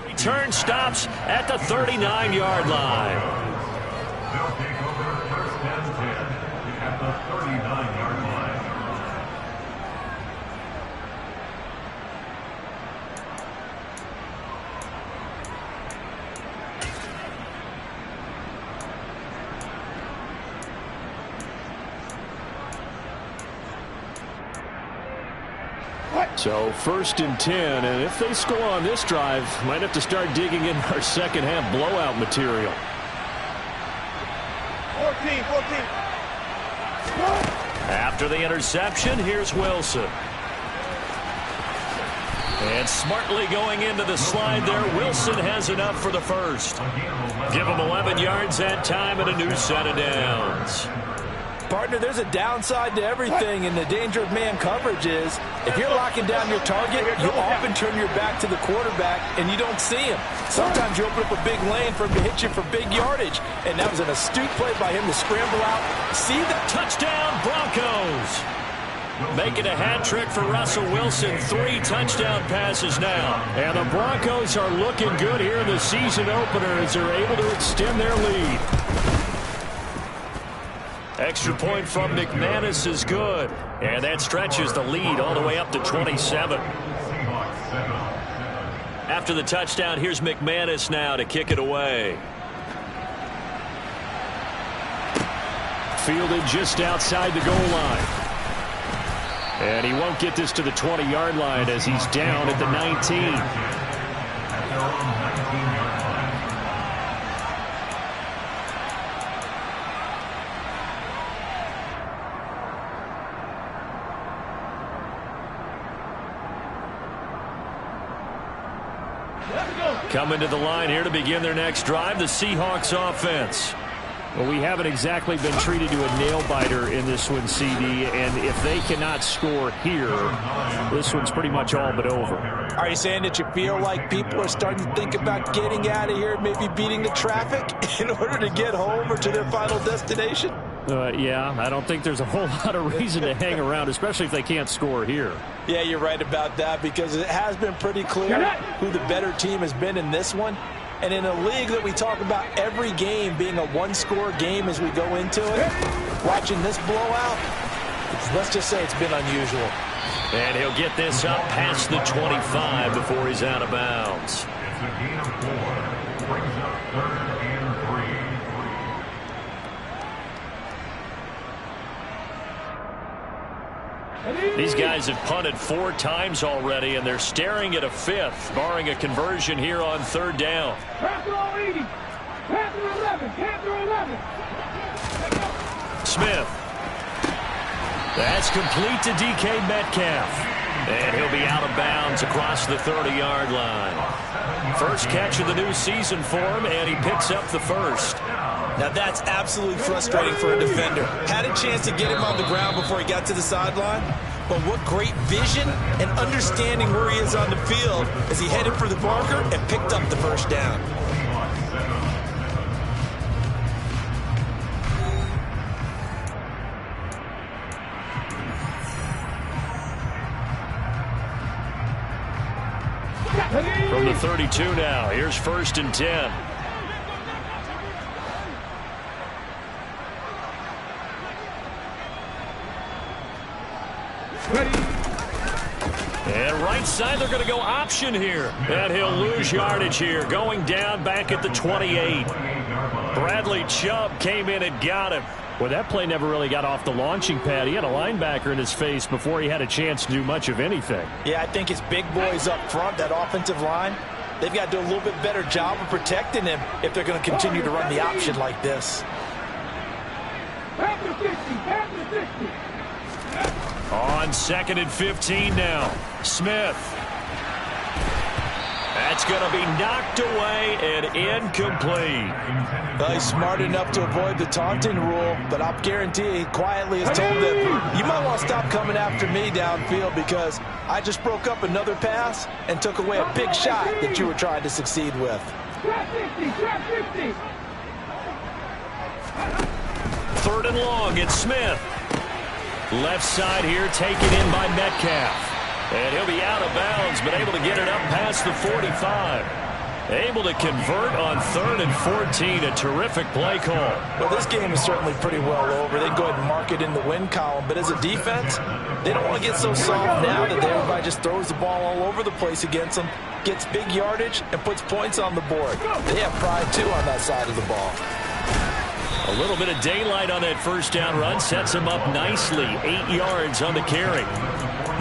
Return stops at the 39-yard line. They'll take over 1st and 10 at the 39-yard line. So 1st and 10, and if they score on this drive, might have to start digging in our second half blowout material. 14. After the interception, here's Wilson. And smartly going into the slide there, Wilson has enough for the first. Give him 11 yards that time and a new set of downs. Partner, there's a downside to everything, and the danger of man coverage is if you're locking down your target, you often turn your back to the quarterback and you don't see him. Sometimes you open up a big lane for him to hit you for big yardage, and that was an astute play by him to scramble out. See that? Touchdown, Broncos! Making a hat trick for Russell Wilson. 3 touchdown passes now. And the Broncos are looking good here in the season opener as they're able to extend their lead. Extra point from McManus is good. And that stretches the lead all the way up to 27. After the touchdown, here's McManus now to kick it away. Fielded just outside the goal line. And he won't get this to the 20-yard line as he's down at the 19. Coming to the line here to begin their next drive, the Seahawks offense. Well, we haven't exactly been treated to a nail-biter in this one, CD, and if they cannot score here, this one's pretty much all but over. Are you saying that you feel like people are starting to think about getting out of here, maybe beating the traffic in order to get home or to their final destination? Yeah, I don't think there's a whole lot of reason to hang around, especially if they can't score here. Yeah, you're right about that, because it has been pretty clear who the better team has been in this one. And in a league that we talk about every game being a one-score game as we go into it, watching this blowout, let's just say it's been unusual. And he'll get this up past the 25 before he's out of bounds. It's a gain of 4. Brings up 3rd and 3. These guys have punted 4 times already, and they're staring at a 5th, barring a conversion here on 3rd down. Smith. That's complete to DK Metcalf. And he'll be out of bounds across the 30-yard line. First catch of the new season for him, and he picks up the first. Now that's absolutely frustrating for a defender. Had a chance to get him on the ground before he got to the sideline, but what great vision and understanding where he is on the field as he headed for the marker and picked up the first down. From the 32 now, here's 1st and 10. And right side, they're going to go option here. And he'll lose yardage here, going down back at the 28. Bradley Chubb came in and got him. Well, that play never really got off the launching pad. He had a linebacker in his face before he had a chance to do much of anything. Yeah, I think his big boys up front, that offensive line, they've got to do a little bit better job of protecting him if they're going to continue to run the option like this. On 2nd and 15 now. Smith. That's going to be knocked away and incomplete. Well, he's smart enough to avoid the taunting rule, but I'll guarantee he quietly has told them, you might want to stop coming after me downfield because I just broke up another pass and took away a big shot that you were trying to succeed with. 3rd and long, it's Smith. Left side here taken in by Metcalf. And he'll be out of bounds, but able to get it up past the 45. Able to convert on 3rd and 14. A terrific play call. Well, this game is certainly pretty well over. They go ahead and mark it in the win column. But as a defense, they don't want to get so soft now that everybody just throws the ball all over the place against them, gets big yardage, and puts points on the board. They have pride, too, on that side of the ball. A little bit of daylight on that 1st down run. Sets him up nicely. 8 yards on the carry.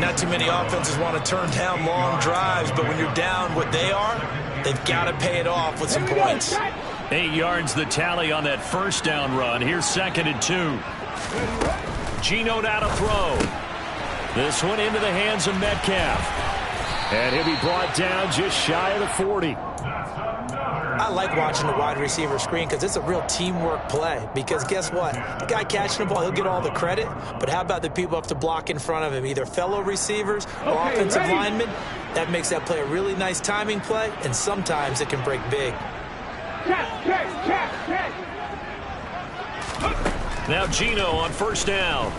Not too many offenses want to turn down long drives, but when you're down what they are, they've got to pay it off with some points. 8 yards the tally on that 1st down run. Here's 2nd and 2. Geno out to throw. This one into the hands of Metcalf. And he'll be brought down just shy of the 40. I like watching the wide receiver screen because it's a real teamwork play. Because guess what? The guy catching the ball, he'll get all the credit. But how about the people up to block in front of him? Either fellow receivers or offensive linemen. That makes that play a really nice timing play, and sometimes it can break big. Now Geno on 1st down.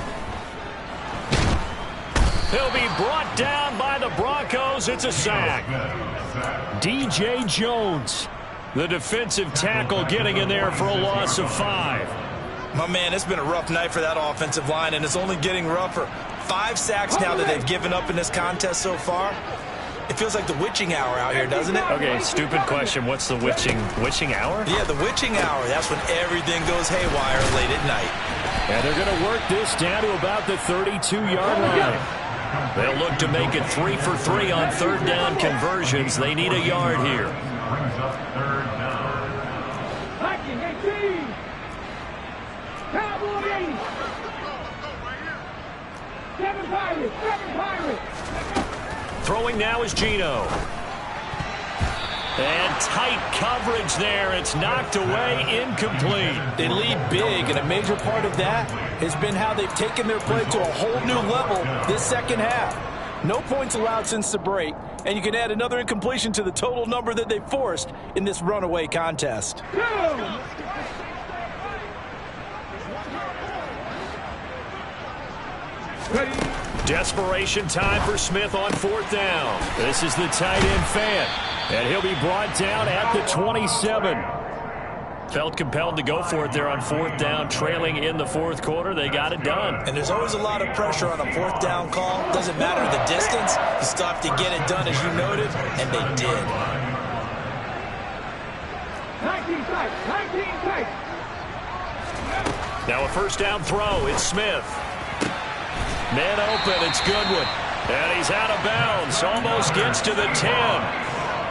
He'll be brought down by the Broncos. It's a sack. DJ Jones, the defensive tackle, getting in there for a loss of 5. My man, it's been a rough night for that offensive line, and it's only getting rougher. 5 sacks now that they've given up in this contest so far. It feels like the witching hour out here, doesn't it? Okay, stupid question. What's the witching hour? Yeah, the witching hour. That's when everything goes haywire late at night. And they're going to work this down to about the 32-yard line. They'll look to make it 3 for 3 on 3rd down conversions. They need a yard here. Brings up 3rd down. Throwing now is Geno. And tight coverage there. It's knocked away, incomplete. They lead big, and a major part of that has been how they've taken their play to a whole new level this second half. No points allowed since the break, and you can add another incompletion to the total number that they forced in this runaway contest. Desperation time for Smith on 4th down. This is the tight end Fan, and he'll be brought down at the 27. Felt compelled to go for it there on 4th down, trailing in the 4th quarter. They got it done. And there's always a lot of pressure on a 4th down call. Doesn't matter the distance. You still have to get it done, as you noted, and they did. 19 tight. Now a 1st down throw. It's Smith. Man open. It's Goodwin. And he's out of bounds. Almost gets to the 10.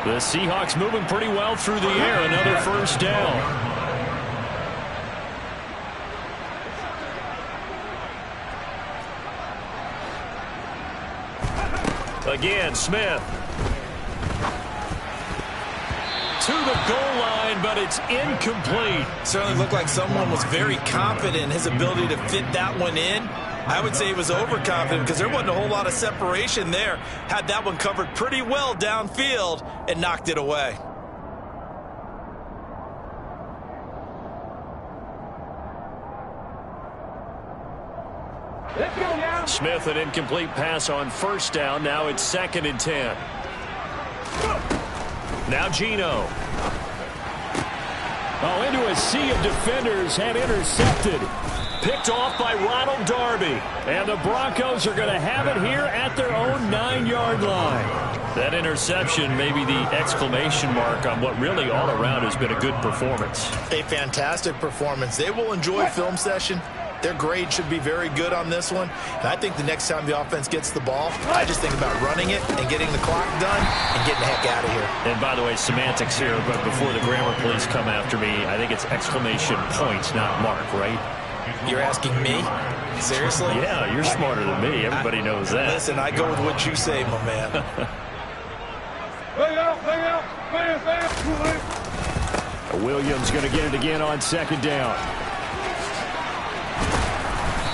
The Seahawks moving pretty well through the air. Another 1st down. Again, Smith. To the goal line, but it's incomplete. Certainly looked like someone was very confident in his ability to fit that one in. I would say he was overconfident because there wasn't a whole lot of separation there. Had that one covered pretty well downfield and knocked it away. Smith, an incomplete pass on 1st down. Now it's 2nd and 10. Now Geno. Oh, into a sea of defenders and intercepted. Picked off by Ronald Darby. And the Broncos are going to have it here at their own 9-yard line. That interception may be the exclamation mark on what really all around has been a good performance. A fantastic performance. They will enjoy film session. Their grade should be very good on this one. And I think the next time the offense gets the ball, I just think about running it and getting the clock done and getting the heck out of here. And by the way, semantics here, but before the grammar police come after me, I think it's exclamation point, not mark, right? You're asking me? Seriously? Yeah, you're smarter than me. Everybody knows that. Listen, I go with what you say, my man. Williams going to get it again on 2nd down.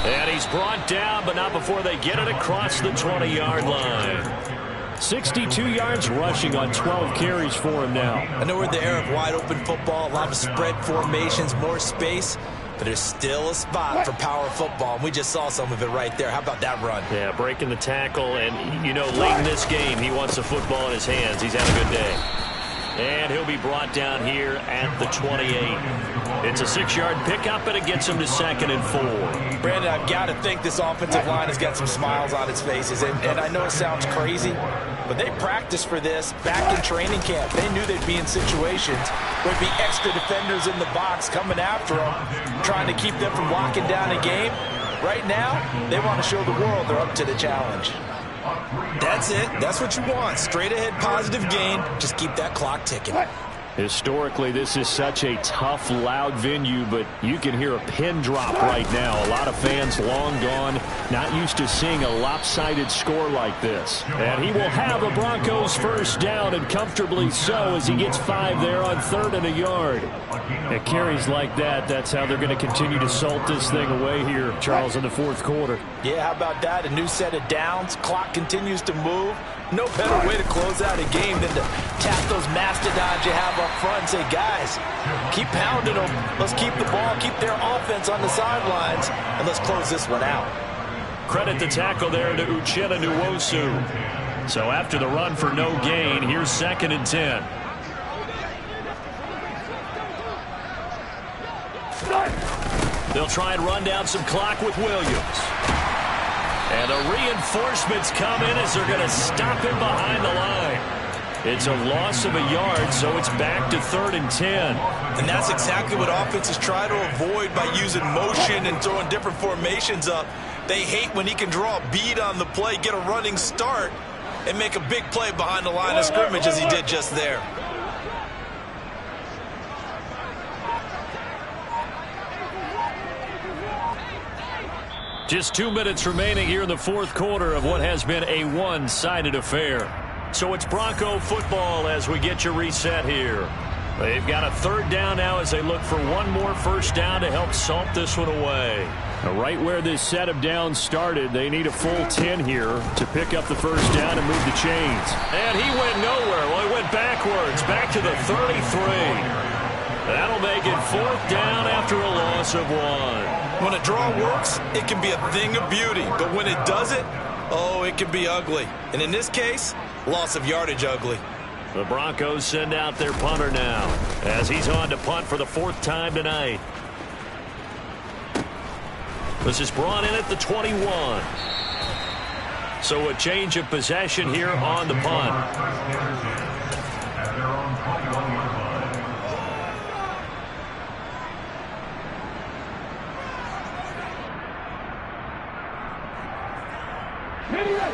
And he's brought down, but not before they get it across the 20-yard line. 62 yards rushing on 12 carries for him now. I know we're in the era of wide-open football, a lot of spread formations, more space, but there's still a spot for power football, and we just saw some of it right there. How about that run? Yeah, breaking the tackle, and, you know, late in this game, he wants the football in his hands. He's had a good day. And he'll be brought down here at the 28. It's a 6-yard pickup, and it gets him to 2nd and 4. Brandon, I've got to think this offensive line has got some smiles on its faces. And I know it sounds crazy, but they practiced for this back in training camp. They knew they'd be in situations where there'd be extra defenders in the box coming after them, trying to keep them from locking down a game. Right now, they want to show the world they're up to the challenge. That's it. That's what you want. Straight ahead positive gain. Just keep that clock ticking. Historically, this is such a tough, loud venue, but you can hear a pin drop right now. A lot of fans long gone, not used to seeing a lopsided score like this. And he will have a Broncos 1st down, and comfortably so, as he gets 5 there on 3rd and a yard. At carries like that, that's how they're going to continue to salt this thing away here, Charles, in the 4th quarter. Yeah, how about that? A new set of downs. Clock continues to move. No better way to close out a game than to tap those mastodons you have up front and say, guys, keep pounding them. Let's keep the ball, keep their offense on the sidelines, and let's close this one out. Credit the tackle there to Uchenna Nwosu. So after the run for no gain, here's 2nd and 10. They'll try and run down some clock with Williams. And the reinforcements come in as they're going to stop him behind the line. It's a loss of a yard, so it's back to 3rd and 10. And that's exactly what offenses try to avoid by using motion and throwing different formations up. They hate when he can draw a bead on the play, get a running start, and make a big play behind the line of scrimmage as he did just there. Just 2 minutes remaining here in the 4th quarter of what has been a one-sided affair. So it's Bronco football as we get you reset here. They've got a 3rd down now as they look for one more 1st down to help salt this one away. Now, right where this set of downs started, they need a full 10 here to pick up the 1st down and move the chains. And he went nowhere. Well, he went backwards, back to the 33. That'll make it 4th down after a loss of 1. When a draw works, it can be a thing of beauty. But when it doesn't, oh, it can be ugly. And in this case, loss of yardage ugly. The Broncos send out their punter now as he's on to punt for the 4th time tonight. This is brought in at the 21. So a change of possession here on the punt.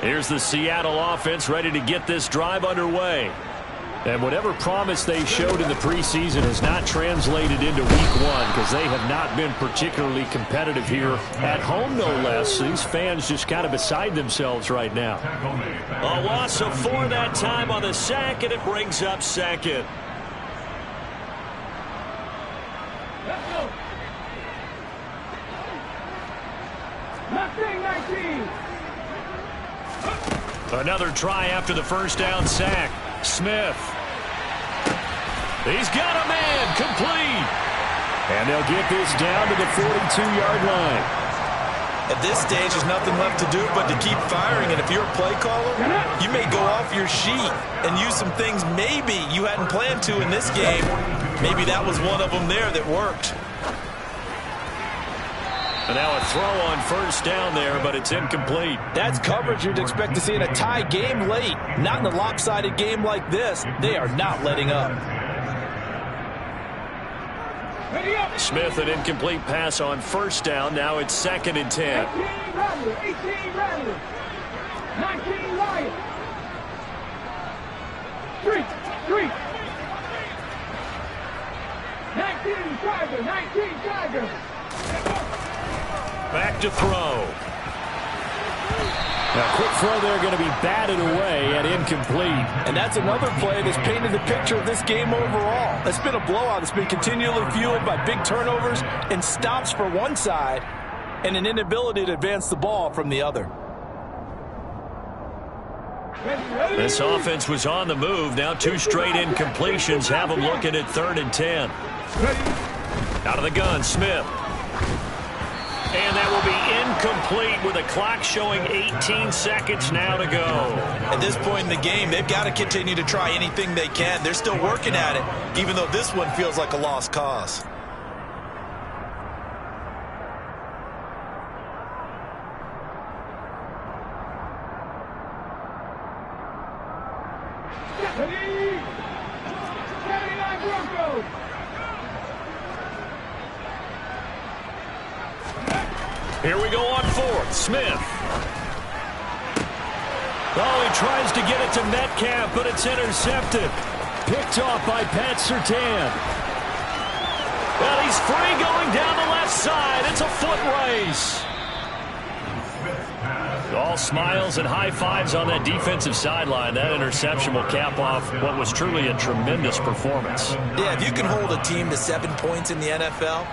Here's the Seattle offense ready to get this drive underway. And whatever promise they showed in the preseason has not translated into week 1 because they have not been particularly competitive here at home, no less. These fans just kind of beside themselves right now. A loss of 4 that time on the sack, and it brings up 2nd. Let's go. 19. Another try after the 1st down sack. Smith. He's got a man complete. And they'll get this down to the 42-yard line. At this stage, there's nothing left to do but to keep firing. And if you're a play caller, you may go off your sheet and use some things maybe you hadn't planned to in this game. Maybe that was one of them there that worked. And now a throw on 1st down there, but it's incomplete. That's coverage you'd expect to see in a tie game late. Not in a lopsided game like this. They are not letting up. Smith, an incomplete pass on 1st down. Now it's 2nd and 10. 18 Rattler. 19 Lions. 3. 19 Tiger. Back to throw. Now, quick throw there going to be batted away and incomplete. And that's another play that's painted the picture of this game overall. It's been a blowout. It's been continually fueled by big turnovers and stops for one side and an inability to advance the ball from the other. This offense was on the move. Now 2 straight incompletions have them looking at 3rd and 10. Out of the gun, Smith. And that will be incomplete with a clock showing 18 seconds now to go. At this point in the game, they've got to continue to try anything they can. They're still working at it, even though this one feels like a lost cause. Here we go on 4th. Smith. Oh, he tries to get it to Metcalf, but it's intercepted. Picked off by Pat Surtain. Well, he's free going down the left side. It's a foot race. All smiles and high fives on that defensive sideline. That interception will cap off what was truly a tremendous performance. Yeah, if you can hold a team to 7 points in the NFL,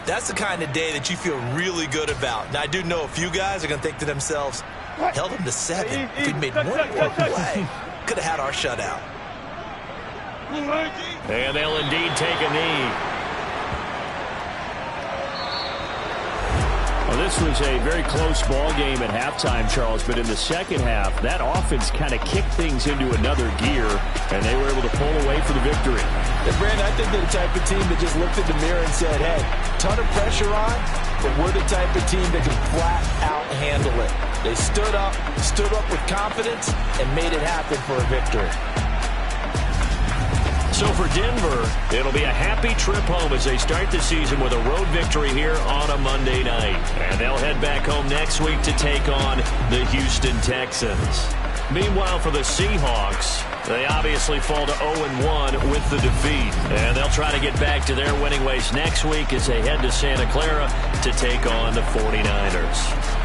that's the kind of day that you feel really good about. Now, I do know a few guys are going to think to themselves, held them to 7. If we'd made one more play, could have had our shutout. And they'll indeed take a knee. Well, this was a very close ball game at halftime, Charles, but in the second half, that offense kind of kicked things into another gear, and they were able to pull away for the victory. And Brandon, I think they're the type of team that just looked in the mirror and said, hey, ton of pressure on, but we're the type of team that can flat out handle it. They stood up with confidence, and made it happen for a victory. So for Denver, it'll be a happy trip home as they start the season with a road victory here on a Monday night. And they'll head back home next week to take on the Houston Texans. Meanwhile, for the Seahawks, they obviously fall to 0-1 with the defeat. And they'll try to get back to their winning ways next week as they head to Santa Clara to take on the 49ers.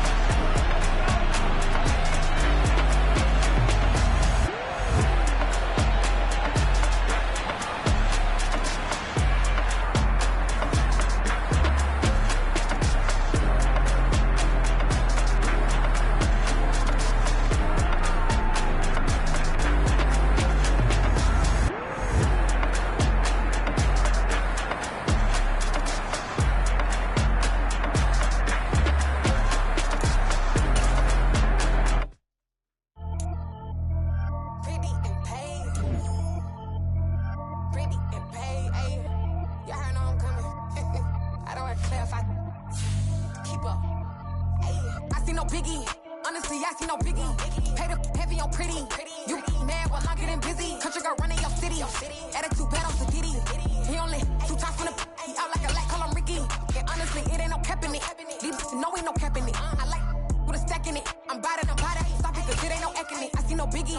gotta work clear if I keep up. I see no biggie. Honestly, I see no biggie. Pay the heavy on pretty. You mad while I'm getting busy. Country girl running your city. Attitude bad on the Diddy. He only 2 times from the he out like a light, call him Ricky. And honestly, it ain't no cap in it. These know ain't no cap in it. I like with a stack in it. I'm bad. Stop it, cause it ain't no eck in it. I see no biggie.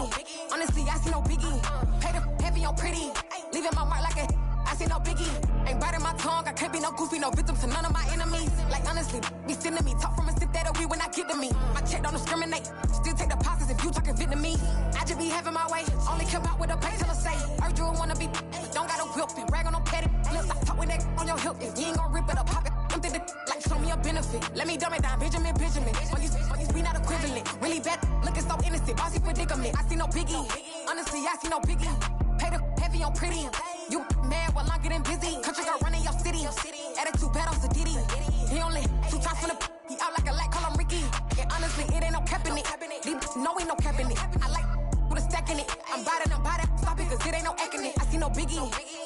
Honestly, I see no biggie. Pay the heavy on pretty. Leaving my mark like a I see no biggie. Ain't biting my tongue. I can't be no goofy, no victim to none of my enemies. Like honestly, be sending me talk from a sip that'll be when I get to me. My check don't discriminate. Still take deposits if you talking Vietnamese. I just be having my way. Only come out with a pay till I say. Heard you wanna be, don't got a whip and rag on no petty. Lips, I talk with that on your hip. If you ain't gon' rip it up, pop it. I'm thinking like show me a benefit. Let me dumb it down, Benjamin. For you be not equivalent. Really bad, looking so innocent. Bossy predicament. I see no biggie. Honestly, I see no biggie. Pay the heavy on pretty. You mad while I'm getting busy. Country girl running your city. Attitude bad on the Diddy. He only 2 times from the he out like a light, call him Ricky. And honestly, it ain't no cap in it. These know ain't no cap in it. I like with a stack in it. I'm bad. Stop it, cause it ain't no eck in it. I see no biggie.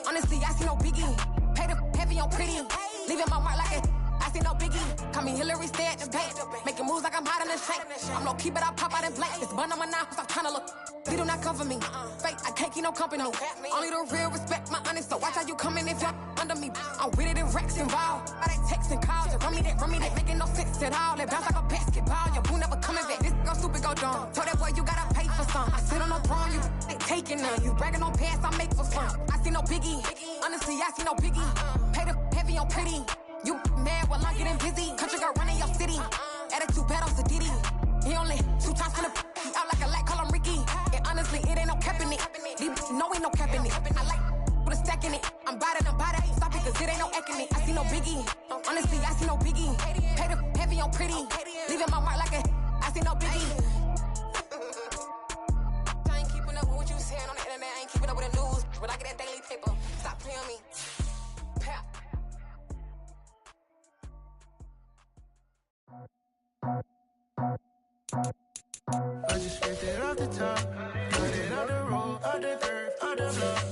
Honestly, I see no biggie. Pay the heavy on pretty. Leaving my mark like a I see no biggie. Call me Hillary, stay at the bank. Making moves like I'm hot in the shank. I'm low key, but I pop out in blank. This bun on my knife, I'm trying to look. They do not cover me. Fake, I can't keep no company. Only the real respect my honest. So watch how you coming if you're under me. I'm with it and Rex involved. All that texting calls. Just run me that. Making no sense at all. They bounce like a basketball. Your boo never coming back. This go stupid, go dumb. Told that boy you gotta pay for some. I sit on no throne, you taking none. You bragging on pants, I make for fun. I see no biggie. Honestly, I see no biggie. Pay the heavy on pretty. You mad while I'm getting busy. Country girl running your city. Attitude bad on the Diddy. He only 2 times from the he out like a light, call him Ricky. And honestly, it ain't no cap in it. These know ain't no cap in it. I like with a stack in it. I'm bad. Stop it, cause it ain't no eck in it. I see no biggie. Honestly, I see no biggie. Pay the heavy on pretty. Leaving my mark like a I see no biggie. I ain't keeping up with what you saying on the internet. I ain't keeping up with the news. But I get that daily paper. Stop playing me. Pap. I just scraped it off the top, got it on the road, on the dirt, on the block.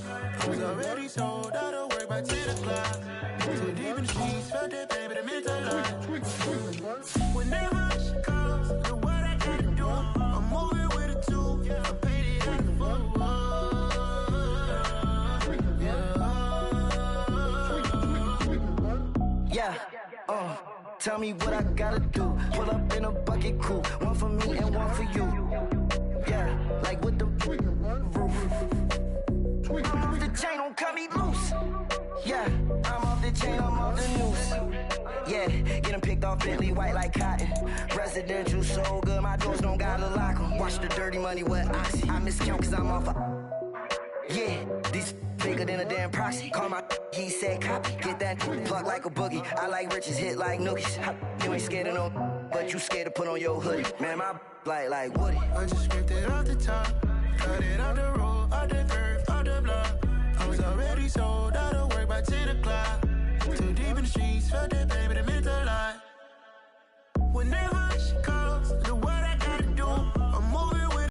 I was already sold out of work by 10 o'clock. Too deep in the streets, felt that pain, but it meant a lot. Whenever she calls, do what I gotta do. I'm moving with a two, I'm painted like a fool. Tell me what I gotta do. Pull up in a bucket crew, one for me and one for you. Yeah, like with the roof. I'm off the chain, don't cut me loose. Yeah, I'm off the chain, I'm off the noose. Yeah, getting picked off Bentley white like cotton. Residential so good, my doors don't gotta lock 'em. Watch the dirty money with oxy. I miscount cause I'm off yeah, these bigger than a damn proxy. Call my he said copy. Get that plug like a boogie. I like riches, hit like nookies. You ain't scared of no, but you scared to put on your hoodie. Man, my like Woody. I just scraped it off the top, got it on the road, on the dirt, on the block. I was already sold out of work by 10 o'clock. Too deep in the streets, felt that